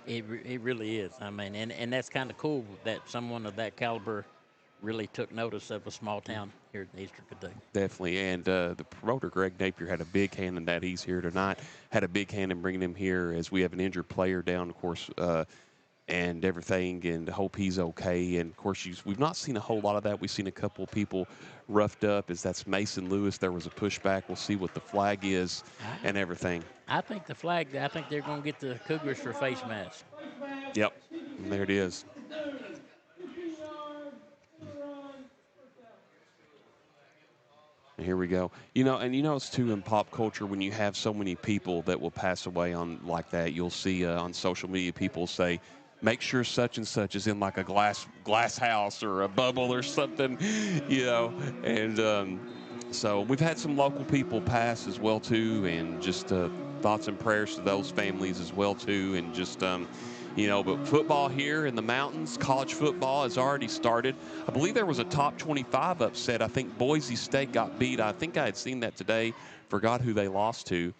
It really is. I mean, and that's kind of cool that someone of that caliber really took notice of a small town here in Eastern Kentucky. Definitely, and the promoter, Greg Napier, had a big hand in that. He's here tonight. Had a big hand in bringing him here as we have an injured player down, of course, and everything, and hope he's okay. And, of course, we've not seen a whole lot of that. We've seen a couple of people roughed up, as that's Mason Lewis. There was a pushback. We'll see what the flag is and everything. I think the flag, I think they're going to get the Cougars for face masks. Yep, and there it is. And here we go. You know, and it's too in pop culture when you have so many people that will pass away on like that. You'll see on social media people say, make sure such and such is in like a glass house or a bubble or something, you know. And so we've had some local people pass as well too, and just thoughts and prayers to those families as well too, and just but football here in the mountains, college football has already started. I believe there was a top 25 upset. I think Boise State got beat. I think I had seen that today. Forgot who they lost to.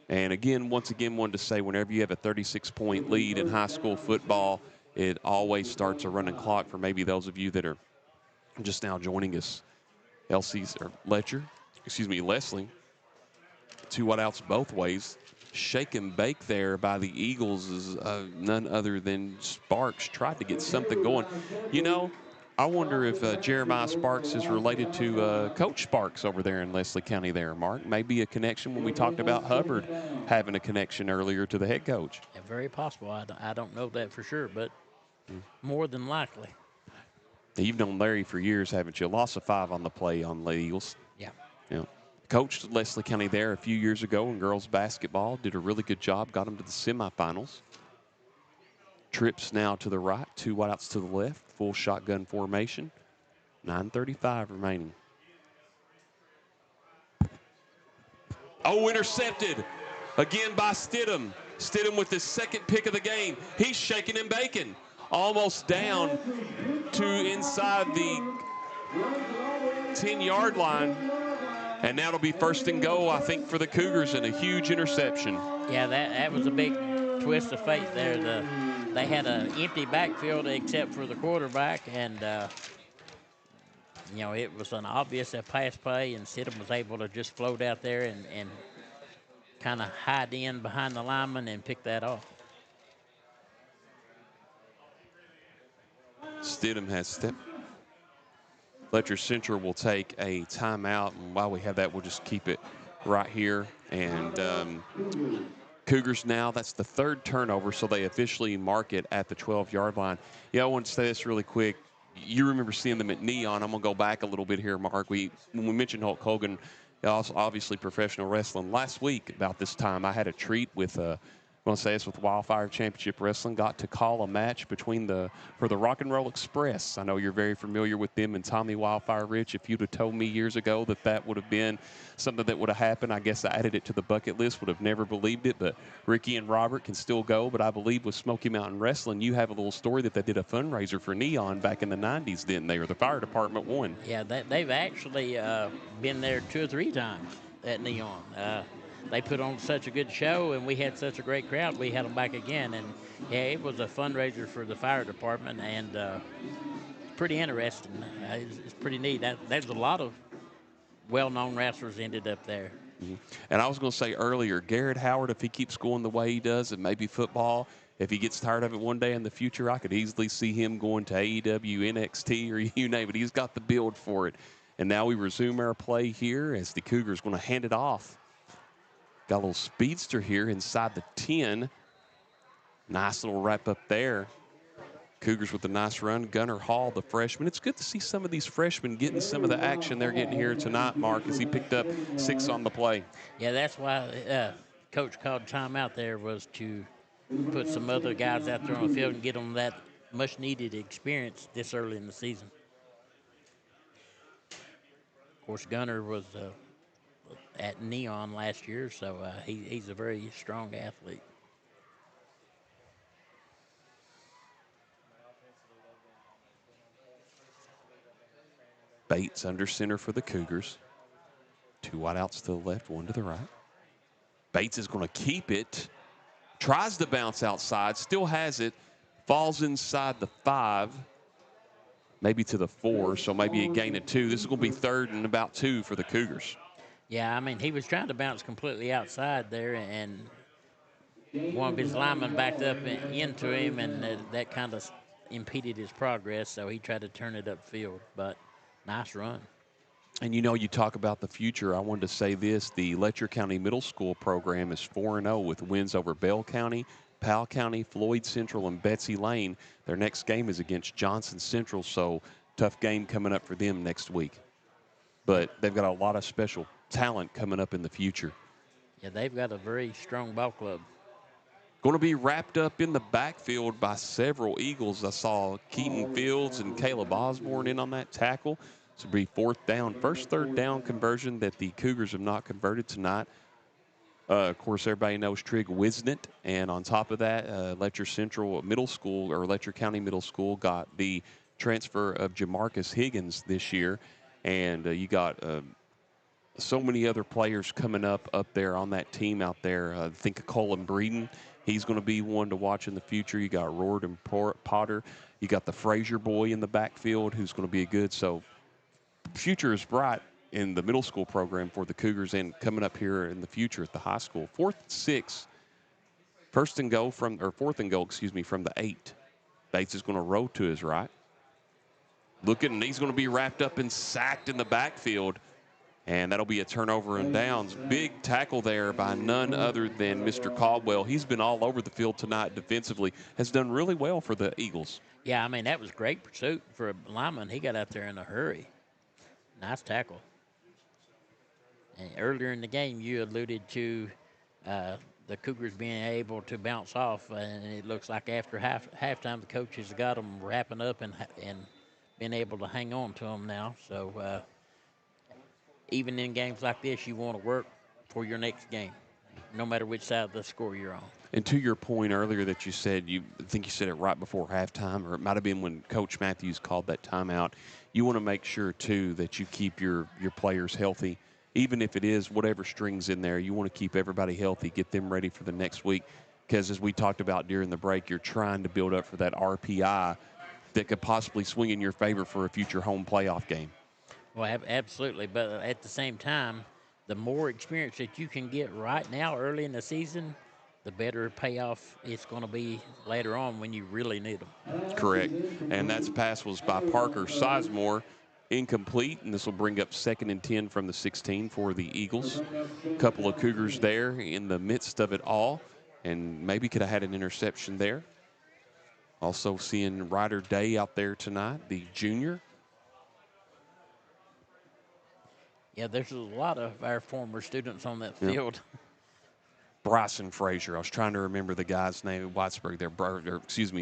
And again, once again, wanted to say whenever you have a 36-point lead in high school football, it always starts a running clock for maybe those of you that are just now joining us. Leslie, 2 wideouts both ways. Shake and bake there by the Eagles is none other than Sparks. Tried to get something going. You know, I wonder if Jeremiah Sparks is related to Coach Sparks over there in Leslie County there, Mark. Maybe a connection when we talked about Hubbard having a connection earlier to the head coach. Yeah, very possible. I don't know that for sure, but more than likely. You've known Larry for years, haven't you? Loss of 5 on the play on the Eagles. Yeah. Yeah. Coached Leslie County there a few years ago in girls basketball. Did a really good job. Got them to the semifinals. Trips now to the right. 2 wideouts to the left. Full shotgun formation. 9:35 remaining. Oh, intercepted. Again by Stidham. Stidham with his second pick of the game. He's shaking and baking. Almost down to inside the 10-yard line. And now it'll be first and goal, I think, for the Cougars, and a huge interception. Yeah, that was a big twist of fate there. They had an empty backfield except for the quarterback, and, it was an obvious pass play, and Stidham was able to just float out there and kind of hide in behind the lineman and pick that off. Stidham has stepped. Letcher Central will take a timeout, and while we have that, we'll just keep it right here. And Cougars now, that's the 3rd turnover, so they officially mark it at the 12-yard line. Yeah, I want to say this really quick. You remember seeing them at Neon. I'm going to go back a little bit here, Mark. When we mentioned Hulk Hogan, also obviously professional wrestling. Last week, about this time, I had a treat with I'm going to say this with Wildfire Championship Wrestling. Got to call a match for the Rock and Roll Express. I know you're very familiar with them and Tommy Wildfire Rich. If you'd have told me years ago that would have been something that would have happened, I guess I added it to the bucket list. Would have never believed it. But Ricky and Robert can still go. But I believe with Smoky Mountain Wrestling, you have a little story that they did a fundraiser for Neon back in the 90s, didn't they? Or the fire department won. Yeah, they've actually been there 2 or 3 times at Neon. They put on such a good show, and we had such a great crowd. We had them back again, and yeah, it was a fundraiser for the fire department, and pretty interesting. It's pretty neat. There's a lot of well-known wrestlers ended up there. Mm-hmm. And I was going to say earlier, Garrett Howard, if he keeps going the way he does, and maybe football, if he gets tired of it one day in the future, I could easily see him going to AEW, NXT, or you name it. He's got the build for it. And now we resume our play here as the Cougars going to hand it off. Got a little speedster here inside the 10. Nice little wrap up there. Cougars with a nice run. Gunnar Hall, the freshman. It's good to see some of these freshmen getting some of the action they're getting here tonight, Mark, as he picked up 6 on the play. Yeah, that's why Coach called timeout there, was to put some other guys out there on the field and get them that much-needed experience this early in the season. Of course, Gunnar was at Neon last year, so he's a very strong athlete. Bates under center for the Cougars. 2 wideouts to the left, 1 to the right. Bates is going to keep it. Tries to bounce outside, still has it. Falls inside the 5, maybe to the 4, so maybe a gain of 2. This is going to be 3rd and about 2 for the Cougars. Yeah, I mean, he was trying to bounce completely outside there, and one of his linemen backed up into him, and that kind of impeded his progress, so he tried to turn it upfield, but nice run. And you know, you talk about the future. I wanted to say this. The Letcher County Middle School program is 4-0 with wins over Bell County, Powell County, Floyd Central, and Betsy Lane. Their next game is against Johnson Central, so tough game coming up for them next week. But they've got a lot of special talent coming up in the future. Yeah, they've got a very strong ball club. Going to be wrapped up in the backfield by several Eagles. I saw Keaton Fields and Caleb Osborne in on that tackle. This will be 4th down. First 3rd down conversion that the Cougars have not converted tonight. Of course, everybody knows Trig Wisnett. And on top of that, Letcher Central Middle School, or Letcher County Middle School, got the transfer of Jamarcus Higgins this year. And you got so many other players coming up there on that team out there. Think of Colin Breeden. He's going to be one to watch in the future. You got Rorden Potter. You got the Frazier boy in the backfield who's going to be good. So future is bright in the middle school program for the Cougars and coming up here in the future at the high school. 4th and 6. 4th and goal from the 8. Bates is going to roll to his right. Looking, and he's going to be wrapped up and sacked in the backfield. And that'll be a turnover and downs. Big tackle there by none other than Mr. Caldwell. He's been all over the field tonight defensively. Has done really well for the Eagles. Yeah, I mean, that was great pursuit for a lineman. He got out there in a hurry. Nice tackle. And earlier in the game, you alluded to the Cougars being able to bounce off, and it looks like after halftime, the coaches got them wrapping up and being able to hang on to them now. So even in games like this, you want to work for your next game, no matter which side of the score you're on. And to your point earlier that you said, I think you said it right before halftime, or it might have been when Coach Matthews called that timeout, you want to make sure, too, that you keep your players healthy. Even if it is whatever strings in there, you want to keep everybody healthy, get them ready for the next week. Because as we talked about during the break, you're trying to build up for that RPI that could possibly swing in your favor for a future home playoff game. Well, absolutely. But at the same time, the more experience that you can get right now early in the season, the better payoff it's going to be later on when you really need them. Correct. And that pass was by Parker Sizemore. Incomplete, and this will bring up 2nd and 10 from the 16 for the Eagles. A couple of Cougars there in the midst of it all, and maybe could have had an interception there. Also seeing Ryder Day out there tonight, the junior. Yeah, there's a lot of our former students on that field. Bryson Frazier. I was trying to remember the guy's name at Whitesburg there.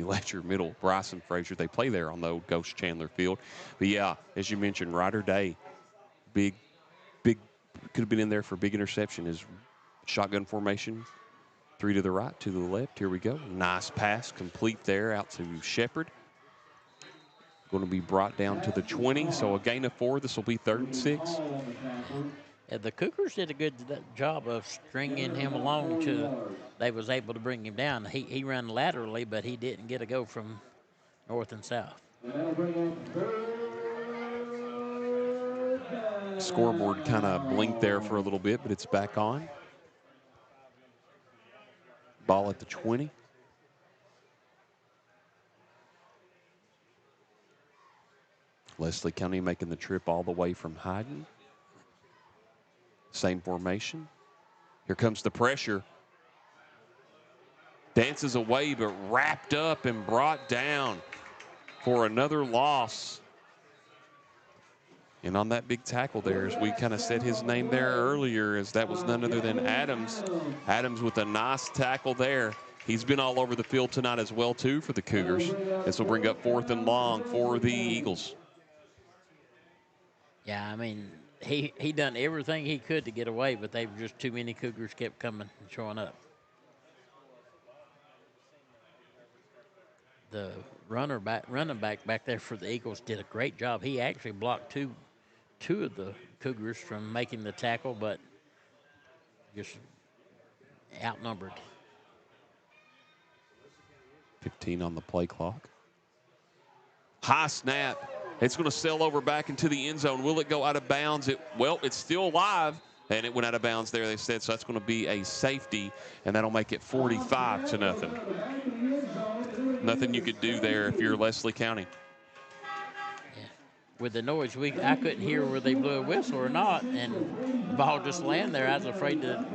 Letcher Middle. Bryson Frazier. They play there on the old Ghost Chandler field. But, yeah, as you mentioned, Ryder Day, big, could have been in there for a big interception. His shotgun formation, 3 to the right, 2 to the left. Here we go. Nice pass, complete there out to Shepard. Going to be brought down to the 20, so a gain of 4. This will be 3rd and 6. Yeah, the Cougars did a good job of stringing him along till they was able to bring him down. He ran laterally, but he didn't get a go from north and south. Scoreboard kind of blinked there for a little bit, but it's back on. Ball at the 20. Leslie County making the trip all the way from Hyden. Same formation. Here comes the pressure. Dances away, but wrapped up and brought down. for another loss. And on that big tackle there, as we kind of said his name there earlier, as that was none other than Adams. Adams with a nice tackle there. He's been all over the field tonight as well, too, for the Cougars. This will bring up 4th and long for the Eagles. Yeah, I mean, he done everything he could to get away, but they were just too many Cougars kept coming and showing up. The running back back there for the Eagles did a great job. He actually blocked two of the Cougars from making the tackle, but just outnumbered. 15 on the play clock. High snap. It's going to sail over back into the end zone. Will it go out of bounds? Well, it's still live, and it went out of bounds there, they said, so that's going to be a safety, and that'll make it 45-0. Nothing you could do there if you're Leslie County. Yeah. With the noise, I couldn't hear whether they blew a whistle or not, and the ball just landed there. I was afraid that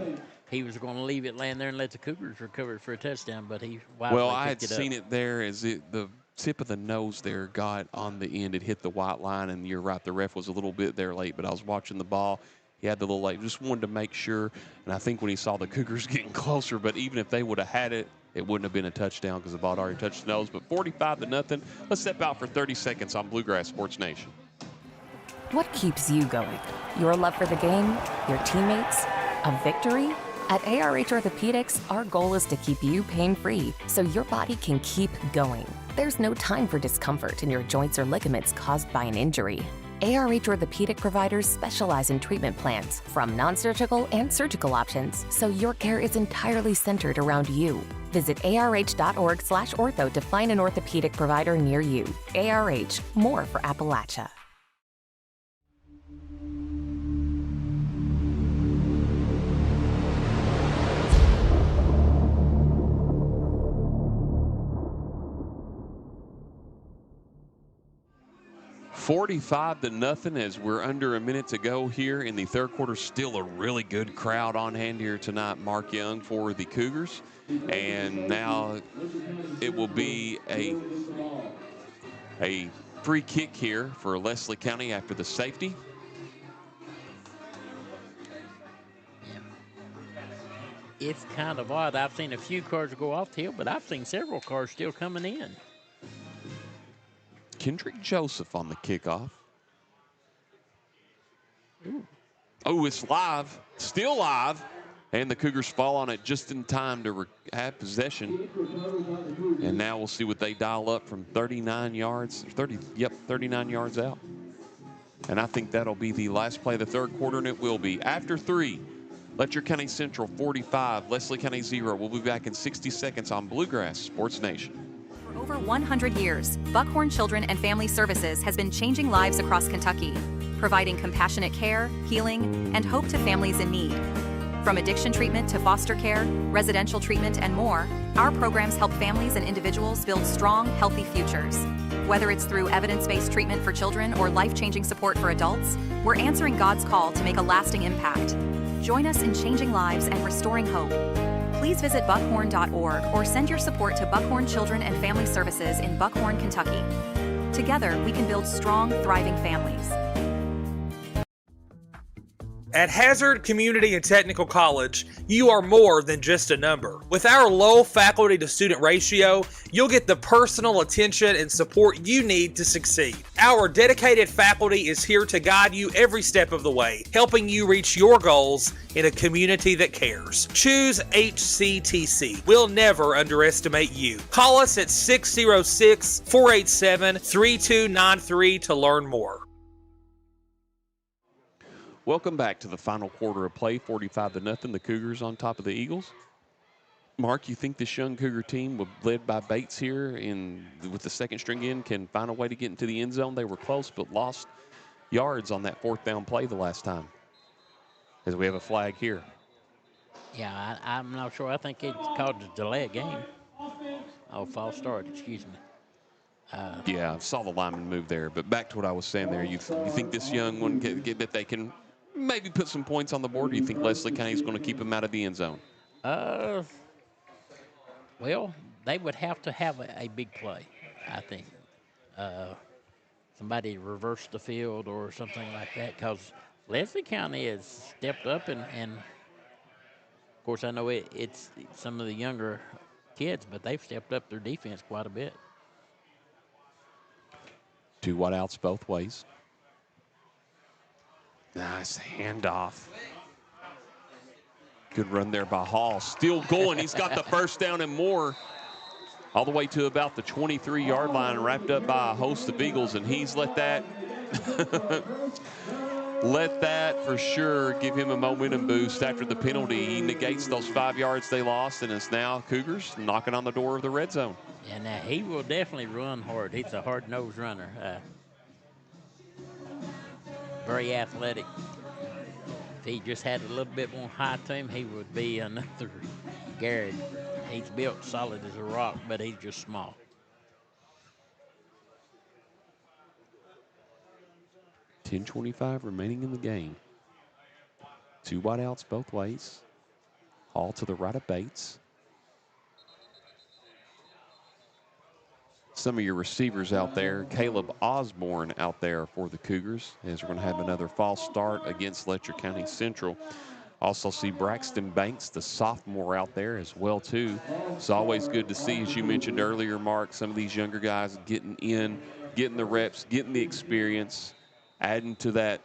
he was going to leave it land there and let the Cougars recover it for a touchdown, but he wisely I had picked it seen up. it there as the tip of the nose there got on the end. It hit the white line, and you're right, the ref was a little bit there late, but I was watching the ball. He had the little late. Just wanted to make sure, and I think when he saw the Cougars getting closer, but even if they would have had it, it wouldn't have been a touchdown because the ball had already touched the nose. But 45-0. Let's step out for 30 seconds on Bluegrass Sports Nation. What keeps you going? Your love for the game? Your teammates? A victory? At ARH Orthopedics, our goal is to keep you pain-free so your body can keep going. There's no time for discomfort in your joints or ligaments caused by an injury. ARH Orthopedic providers specialize in treatment plans, from non-surgical and surgical options, so your care is entirely centered around you. Visit arh.org/ortho to find an orthopedic provider near you. ARH, more for Appalachia. $45-0 as we're under a minute to go here in the third quarter. Still a really good crowd on hand here tonight. Mark Young for the Cougars. And now it will be a free kick here for Leslie County after the safety. It's kind of odd. I've seen a few cars go off the hill, but I've seen several cars still coming in. Kendrick Joseph on the kickoff. Oh, it's live. Still live. And the Cougars fall on it just in time to have possession. And now we'll see what they dial up from 39 yards. 39 yards out. And I think that'll be the last play of the third quarter, and it will be. After 3, Letcher County Central 45, Leslie County 0. We'll be back in 60 seconds on Bluegrass Sports Nation. For over 100 years, Buckhorn Children and Family Services has been changing lives across Kentucky, providing compassionate care, healing, and hope to families in need. From addiction treatment to foster care, residential treatment, and more, our programs help families and individuals build strong, healthy futures. Whether it's through evidence-based treatment for children or life-changing support for adults, we're answering God's call to make a lasting impact. Join us in changing lives and restoring hope. Please visit buckhorn.org or send your support to Buckhorn Children and Family Services in Buckhorn, Kentucky. Together, we can build strong, thriving families. At Hazard Community and Technical College, you are more than just a number. With our low faculty to student ratio, you'll get the personal attention and support you need to succeed. Our dedicated faculty is here to guide you every step of the way, helping you reach your goals in a community that cares. Choose HCTC. We'll never underestimate you. Call us at 606-487-3293 to learn more. Welcome back to the final quarter of play, 45-0. The Cougars on top of the Eagles. Mark, you think this young Cougar team, led by Bates here with the second string in, can find a way to get into the end zone? They were close but lost yards on that fourth down play the last time, as we have a flag here. Yeah, I'm not sure. I think it's called a delay of game. Oh, false start, excuse me. Yeah, I saw the lineman move there. But back to what I was saying there, you think this young one, that they can maybe put some points on the board? Or do you think Leslie County's going to keep them out of the end zone? Well, they would have to have a big play, I think. somebody reverse the field or something like that, because Leslie County has stepped up, and of course I know it's some of the younger kids, but they've stepped up their defense quite a bit. 2 wideouts both ways. Nice handoff. Good run there by Hall. Still going. He's got the first down and more. All the way to about the 23-yard line, wrapped up by a host of Eagles, and he's let that for sure give him a momentum boost after the penalty. He negates those 5 yards they lost, and it's now Cougars knocking on the door of the red zone. And he will definitely run hard. He's a hard-nosed runner. Very athletic. If he just had a little bit more height to him, he would be another Garrett. He's built solid as a rock, but he's just small. $10:25 remaining in the game. 2 wideouts both ways. All to the right of Bates. Some of your receivers out there, Caleb Osborne out there for the Cougars, as we're going to have another false start against Letcher County Central. Also see Braxton Banks, the sophomore, out there as well, too. It's always good to see, as you mentioned earlier, Mark, some of these younger guys getting in, getting the reps, getting the experience, adding to that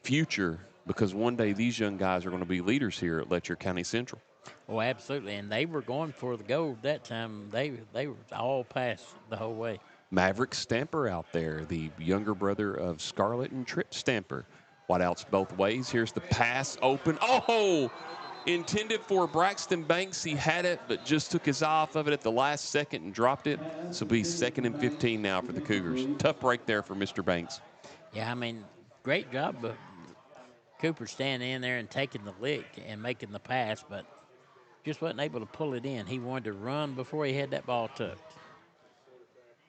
future, because one day these young guys are going to be leaders here at Letcher County Central. Oh, absolutely. And they were going for the gold that time. They were all passed the whole way. Maverick Stamper out there, the younger brother of Scarlett and Trip Stamper. Wideouts both ways. Here's the pass open. Oh! Intended for Braxton Banks. He had it, but just took his eye off of it at the last second and dropped it. This will be 2nd and 15 now for the Cougars. Tough break there for Mr. Banks. Yeah, I mean, great job of Cooper standing in there and taking the lick and making the pass, but just wasn't able to pull it in. He wanted to run before he had that ball tucked.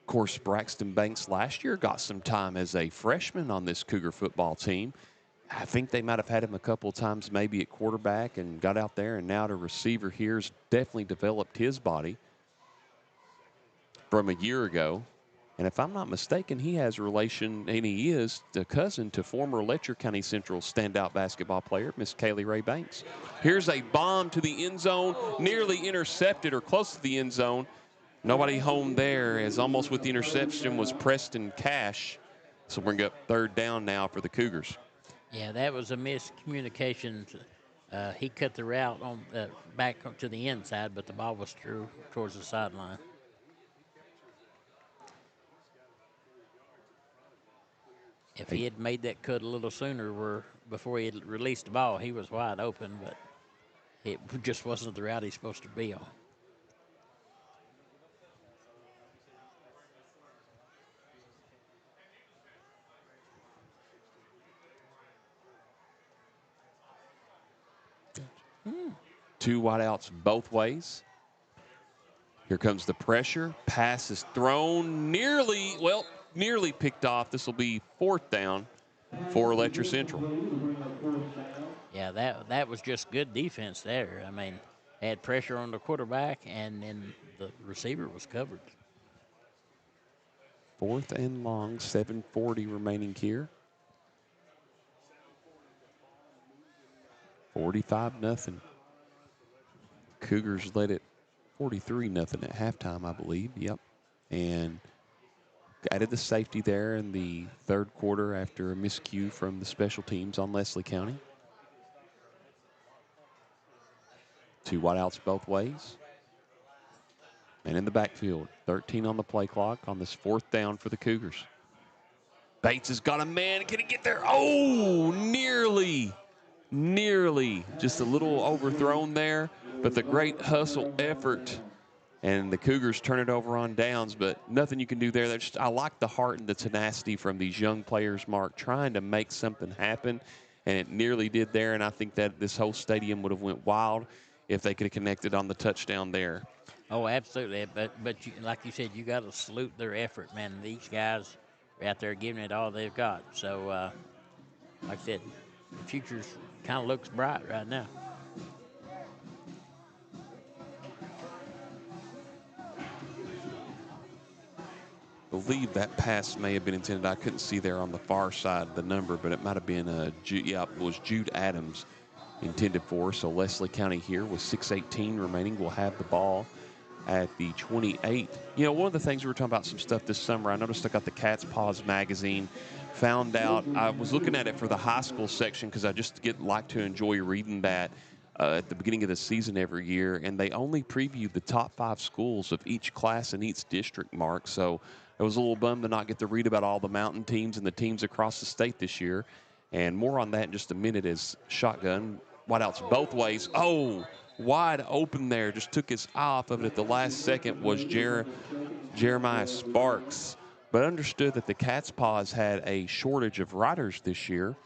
Of course, Braxton Banks last year got some time as a freshman on this Cougar football team. I think they might have had him a couple of times maybe at quarterback and got out there, and now the receiver here has definitely developed his body from a year ago. And if I'm not mistaken, he has a relation, and he is the cousin to former Letcher County Central standout basketball player, Miss Kaylee Ray Banks. Here's a bomb to the end zone, nearly intercepted or close to the end zone. Nobody home there, as almost with the interception was Preston Cash. So we're going to get 3rd down now for the Cougars. Yeah, that was a miscommunication. He cut the route on back to the inside, but the ball was through towards the sideline. If he had made that cut a little sooner before he had released the ball, he was wide open, but it just wasn't the route he's supposed to be on. Two wideouts both ways. Here comes the pressure. Pass is thrown, nearly picked off. This will be 4th down for Letcher Central. Yeah, that was just good defense there. I mean, had pressure on the quarterback, and then the receiver was covered. 4th and long, 7:40 remaining here. 45-0. Cougars led it 43-0 at halftime, I believe. Yep. And added the safety there in the 3rd quarter after a miscue from the special teams on Leslie County. 2 wideouts both ways. And in the backfield, 13 on the play clock on this 4th down for the Cougars. Bates has got a man. Can he get there? Oh, nearly. Just a little overthrown there, but the great hustle effort, and the Cougars turn it over on downs, but nothing you can do there. I like the heart and the tenacity from these young players, Mark, trying to make something happen, and it nearly did there, and I think that this whole stadium would have went wild if they could have connected on the touchdown there. Oh, absolutely, but you, like you said, you got to salute their effort, man. These guys are out there giving it all they've got. So, like I said, the future kind of looks bright right now. believe that pass may have been intended. I couldn't see there on the far side the number, but it might have been it was Jude Adams intended for. So Leslie County here with 6:18 remaining will have the ball at the 28. You know, one of the things we were talking about some stuff this summer, I noticed I got the Cat's Paws magazine, found out, I was looking at it for the high school section because I just like to enjoy reading that at the beginning of the season every year, and they only previewed the top 5 schools of each class in each district, Mark. So I was a little bummed to not get to read about all the mountain teams and the teams across the state this year. And more on that in just a minute as shotgun, wideouts both ways. Oh, wide open there. Just took his eye off of it at the last second was Jeremiah Sparks. But understood that the Cat's Paws had a shortage of riders this year.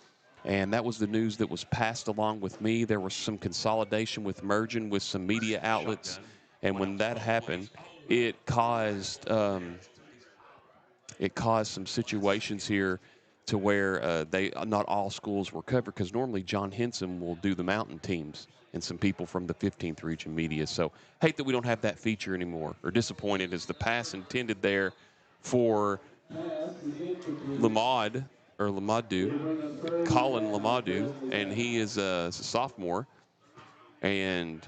And that was the news that was passed along with me. There was some consolidation with merging with some media outlets. And when that happened, it caused some situations here to where not all schools were covered, because normally John Henson will do the mountain teams and some people from the 15th region media. So hate that we don't have that feature anymore, or disappointed, as the pass intended there for Colin Lamadu, and he is a sophomore. And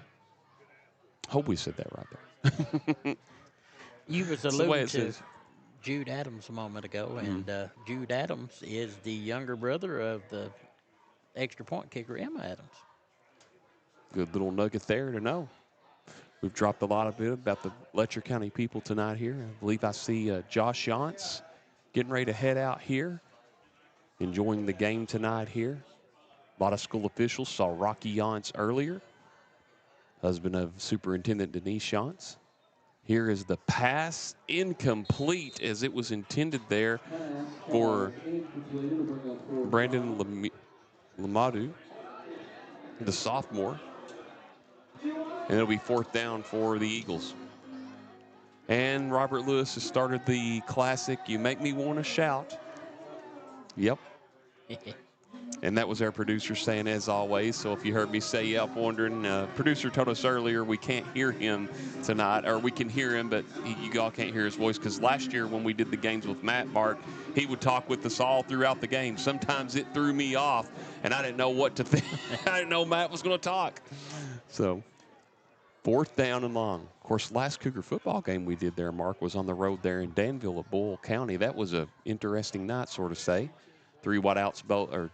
hope we said that right there. You was alluding to Jude Adams a moment ago, and Jude Adams is the younger brother of the extra point kicker, Emma Adams. Good little nugget there to know. We've dropped a lot of it about the Letcher County people tonight here. I believe I see Josh Yance getting ready to head out here, enjoying the game tonight here. A lot of school officials saw Rocky Yance earlier, husband of Superintendent Denise Yance. Here is the pass, incomplete, as it was intended there for Brandon Lamadu, the sophomore. And it'll be 4th down for the Eagles. And Robert Lewis has started the classic, "You Make Me Want to Shout." Yep. And that was our producer saying, as always. So if you heard me say yep, wondering, producer told us earlier we can't hear him tonight, or we can hear him, but you all can't hear his voice, because last year when we did the games with Matt Mark, he would talk with us all throughout the game. Sometimes it threw me off, and I didn't know what to think. I didn't know Matt was going to talk. So 4th down and long. Of course, last Cougar football game we did there, Mark, was on the road there in Danville at Bull County. That was an interesting night, sort of say. 3 wideouts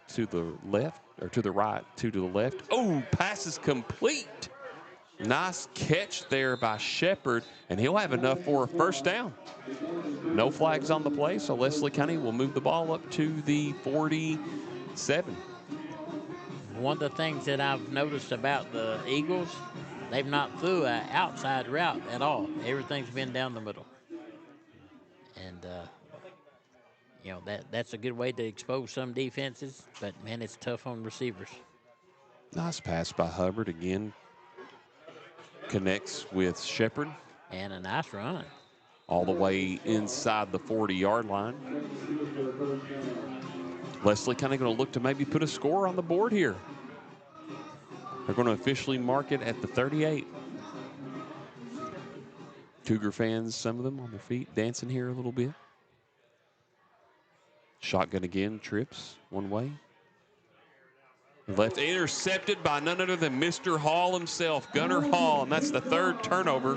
to the left, or to the right, 2 to the left. Oh, pass is complete. Nice catch there by Shepard, and he'll have enough for a 1st down. No flags on the play, so Leslie County will move the ball up to the 47. One of the things that I've noticed about the Eagles, they've not threw an outside route at all. Everything's been down the middle. And, you know, that's a good way to expose some defenses, but, man, it's tough on receivers. Nice pass by Hubbard again. Connects with Shepard. And a nice run. All the way inside the 40-yard line. Leslie kind of going to look to maybe put a score on the board here. They're going to officially mark it at the 38. Cougar fans, some of them on their feet, dancing here a little bit. Shotgun again, trips one way. Left, intercepted by none other than Mr. Hall himself, Gunnar Hall, and that's the 4th turnover,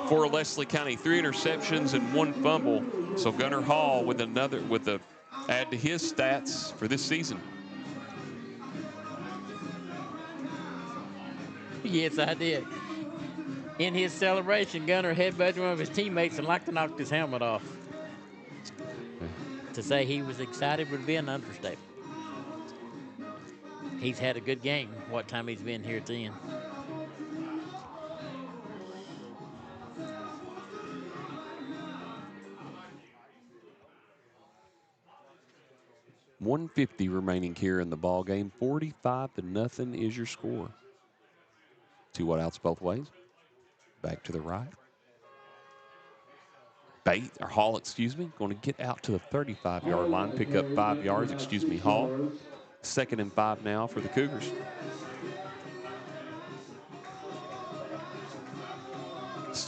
for Leslie County. 3 interceptions and 1 fumble. So Gunnar Hall with a add to his stats for this season. Yes, I did. In his celebration, Gunnar headbutted one of his teammates and like to knock his helmet off. To say he was excited would be an understatement. He's had a good game what time he's been here at the end. .150 remaining here in the ball game. 45-0 is your score. 2 wideouts both ways. Back to the right. Hall, going to get out to the 35-yard line, pick up 5 yards, Hall. 2nd and 5 now for the Cougars.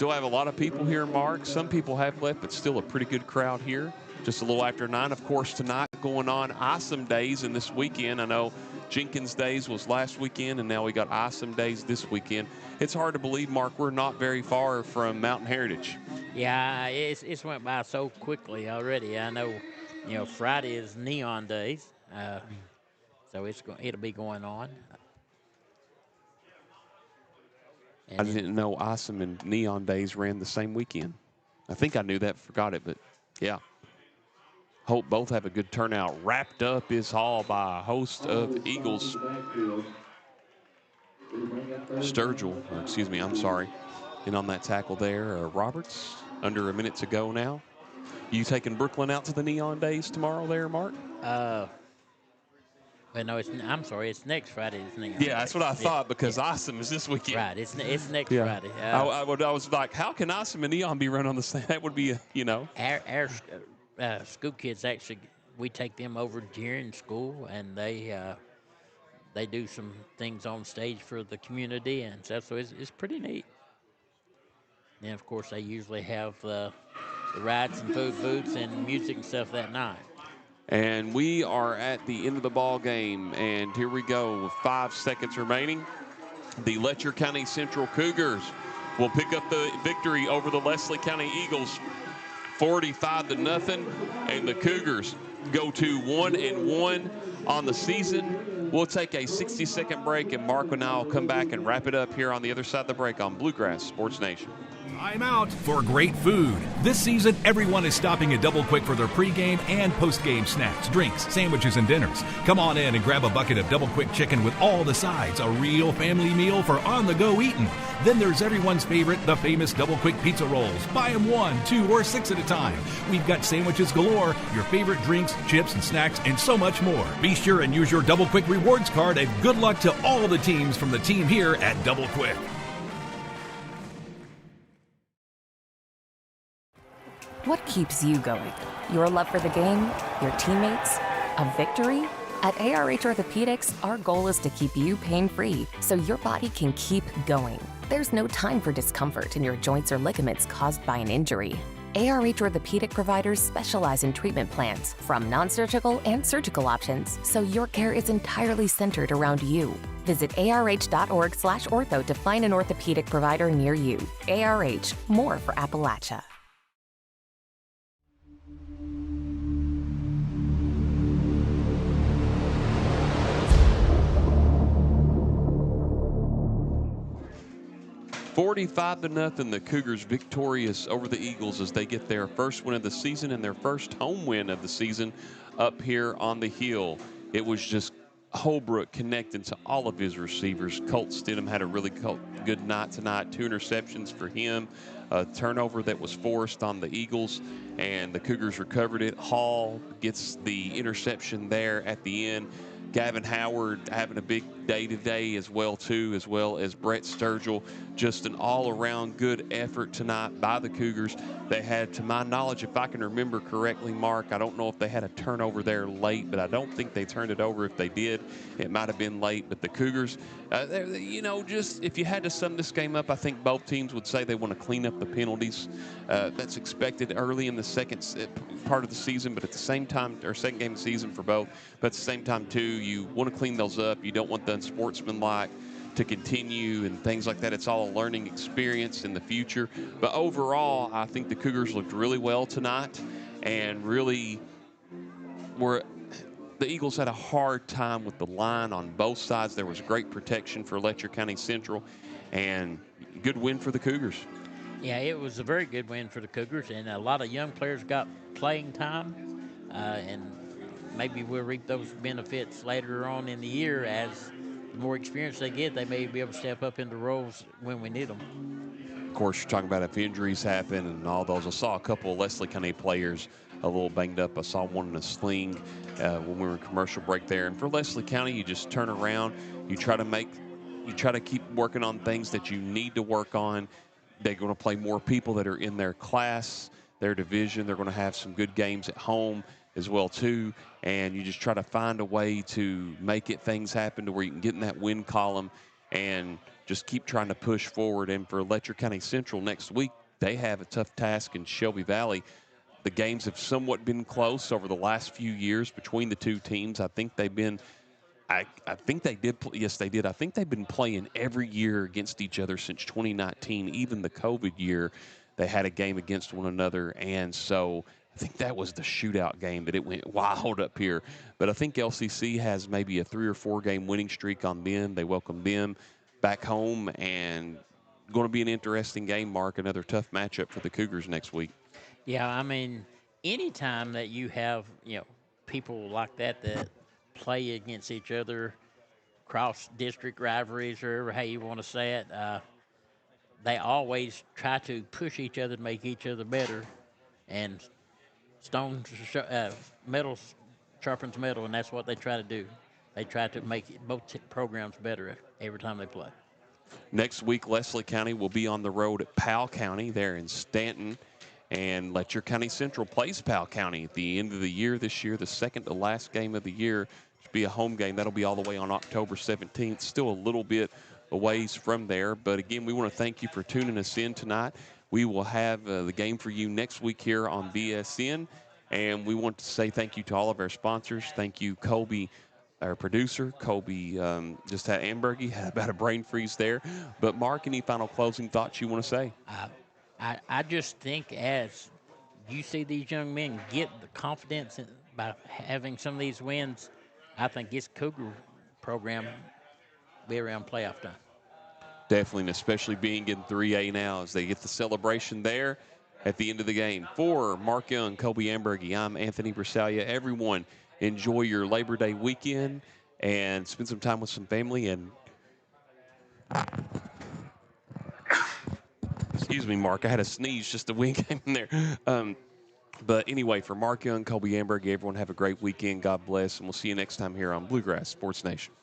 still have a lot of people here, Mark. Some people have left, but still a pretty good crowd here. Just a little after 9. Of course, tonight going on Awesome Days, and this weekend, I know Jenkins Days was last weekend, and now we got Awesome Days this weekend. It's hard to believe, Mark, we're not very far from Mountain Heritage. Yeah, it's went by so quickly already. I know, Friday is Neon Days, so it'll be going on. I didn't know Awesome and Neon Days ran the same weekend. I think I knew that, forgot it, but yeah. Hope both have a good turnout. Wrapped up is Hall by a host of Eagles. I'm sorry. And on that tackle there, Roberts, under a minute to go now. You taking Brooklyn out to the Neon Days tomorrow there, Mark? But no, I'm sorry, it's next Friday. Yeah, that's what I thought, because Awesome is this weekend. Right, it's next Friday. I was like, how can Awesome and Neon be run on the same? That would be, Our school kids actually, we take them over during school, and they do some things on stage for the community and stuff, so it's pretty neat. And, of course, they usually have the rides and food booths and music and stuff that night. And we are at the end of the ball game, and here we go with 5 seconds remaining. The Letcher County Central Cougars will pick up the victory over the Leslie County Eagles, 45-0, and the Cougars go to 1-1 on the season. We'll take a 60-second break, and Mark and I will come back and wrap it up here on the other side of the break on Bluegrass Sports Nation. Time out for great food. This season, everyone is stopping at Double Quick for their pregame and postgame snacks, drinks, sandwiches, and dinners. Come on in and grab a bucket of Double Quick chicken with all the sides, a real family meal for on-the-go eating. Then there's everyone's favorite, the famous Double Quick pizza rolls. Buy them 1, 2, or 6 at a time. We've got sandwiches galore, your favorite drinks, chips, and snacks, and so much more. Be sure and use your Double Quick rewards card, and good luck to all the teams from the team here at Double Quick. What keeps you going? Your love for the game? Your teammates? A victory? At ARH Orthopedics, our goal is to keep you pain-free so your body can keep going. There's no time for discomfort in your joints or ligaments caused by an injury. ARH Orthopedic providers specialize in treatment plans, from non-surgical and surgical options, so your care is entirely centered around you. Visit arh.org/ortho to find an orthopedic provider near you. ARH, more for Appalachia. $45-0, the Cougars victorious over the Eagles as they get their first win of the season and their first home win of the season up here on the hill. It was just Holbrook connecting to all of his receivers. Colt Stidham had a really good night tonight. 2 interceptions for him. A turnover that was forced on the Eagles, and the Cougars recovered it. Hall gets the interception there at the end. Gavin Howard having a big day today as well as Brett Sturgill. Just an all-around good effort tonight by the Cougars. They had, to my knowledge, if I can remember correctly, Mark, I don't know if they had a turnover there late, but I don't think they turned it over. If they did, it might have been late. But the Cougars, just if you had to sum this game up, I think both teams would say they want to clean up the penalties. That's expected early in the second part of the season, but at the same time, or second game of the season for both, but at the same time, too, you want to clean those up. You don't want the unsportsmanlike to continue and things like that. It's all a learning experience in the future. But overall, I think the Cougars looked really well tonight, and really the Eagles had a hard time with the line on both sides. There was great protection for Letcher County Central, and good win for the Cougars. Yeah, it was a very good win for the Cougars, and a lot of young players got playing time, and maybe we'll reap those benefits later on in the year. As the more experience they get, they may be able to step up into roles when we need them. Of course, you're talking about if injuries happen and all those. I saw a couple of Leslie County players a little banged up. I saw one in a sling when we were in commercial break there. And for Leslie County, you just turn around. You try to keep working on things that you need to work on. They're going to play more people that are in their class, their division. They're going to have some good games at home as well, too. And you just try to find a way to make things happen to where you can get in that win column and just keep trying to push forward. And for Letcher County Central next week, they have a tough task in Shelby Valley. The games have somewhat been close over the last few years between the two teams. I think they've been I think they did. Yes, they did. I think they've been playing every year against each other since 2019. Even the COVID year, they had a game against one another. And so I think that was the shootout game that it went wild up here. But I think LCC has maybe a 3 or 4 game winning streak on them. They welcome them back home, and going to be an interesting game, Mark. Another tough matchup for the Cougars next week. Yeah, I mean, anytime that you have, people like that play against each other, cross district rivalries, or how you want to say it, they always try to push each other to make each other better. And metal sharpens metal, and that's what they try to do. They try to make both programs better every time they play. Next week, Leslie County will be on the road at Powell County there in Stanton. And Letcher County Central plays Powell County at the end of the year this year, the second to last game of the year. Should be a home game. That'll be all the way on October 17th. Still a little bit a ways from there. But again, we want to thank you for tuning us in tonight. We will have the game for you next week here on BSN. And we want to say thank you to all of our sponsors. Thank you, Colby, our producer. Colby just had Ambergy, had about a brain freeze there. But Mark, any final closing thoughts you want to say? I just think as you see these young men get the confidence by having some of these wins, I think this Cougar program be around playoff time. Definitely, and especially being in 3A now as they get the celebration there at the end of the game. For Mark Young, Colby Ambergy, I'm Anthony Brisalia. Everyone, enjoy your Labor Day weekend and spend some time with some family. And excuse me, Mark, I had a sneeze just a wink in there. But anyway, for Mark Young, Colby Ambergy, everyone have a great weekend. God bless, and we'll see you next time here on Bluegrass Sports Nation.